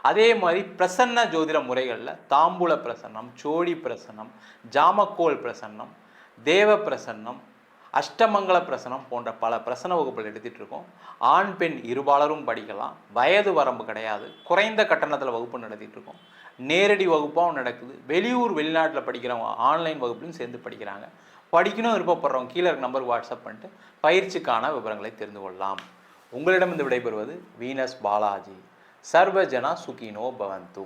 அதே மாதிரி பிரசன்ன ஜோதிட முறைகளில் தாம்பூல பிரசன்னம், சோழி பிரசன்னம், ஜாமக்கோல் பிரசன்னம், தேவ பிரசன்னம், அஷ்டமங்கல பிரசனம் போன்ற பல பிரசன வகுப்புகள் எடுத்துகிட்டு இருக்கோம். ஆண் பெண் இருபாலரும் படிக்கலாம், வயது வரம்பு கிடையாது, குறைந்த கட்டணத்தில் வகுப்பு நடத்திட்டு இருக்கோம். நேரடி வகுப்பாகவும் நடக்குது, வெளியூர் வெளிநாட்டில் படிக்கிறவங்க ஆன்லைன் வகுப்புலையும் சேர்ந்து படிக்கிறாங்க. படிக்கணும் விருப்பப்படுறவங்க கீழே இருக்க நம்பருக்கு வாட்ஸ்அப் பண்ணிட்டு பயிற்சிக்கான விவரங்களை தெரிந்து கொள்ளலாம். உங்களிடமிருந்து விடைபெறுவது வீனஸ் பாலாஜி. சர்வஜனா சுகினோ பவந்து.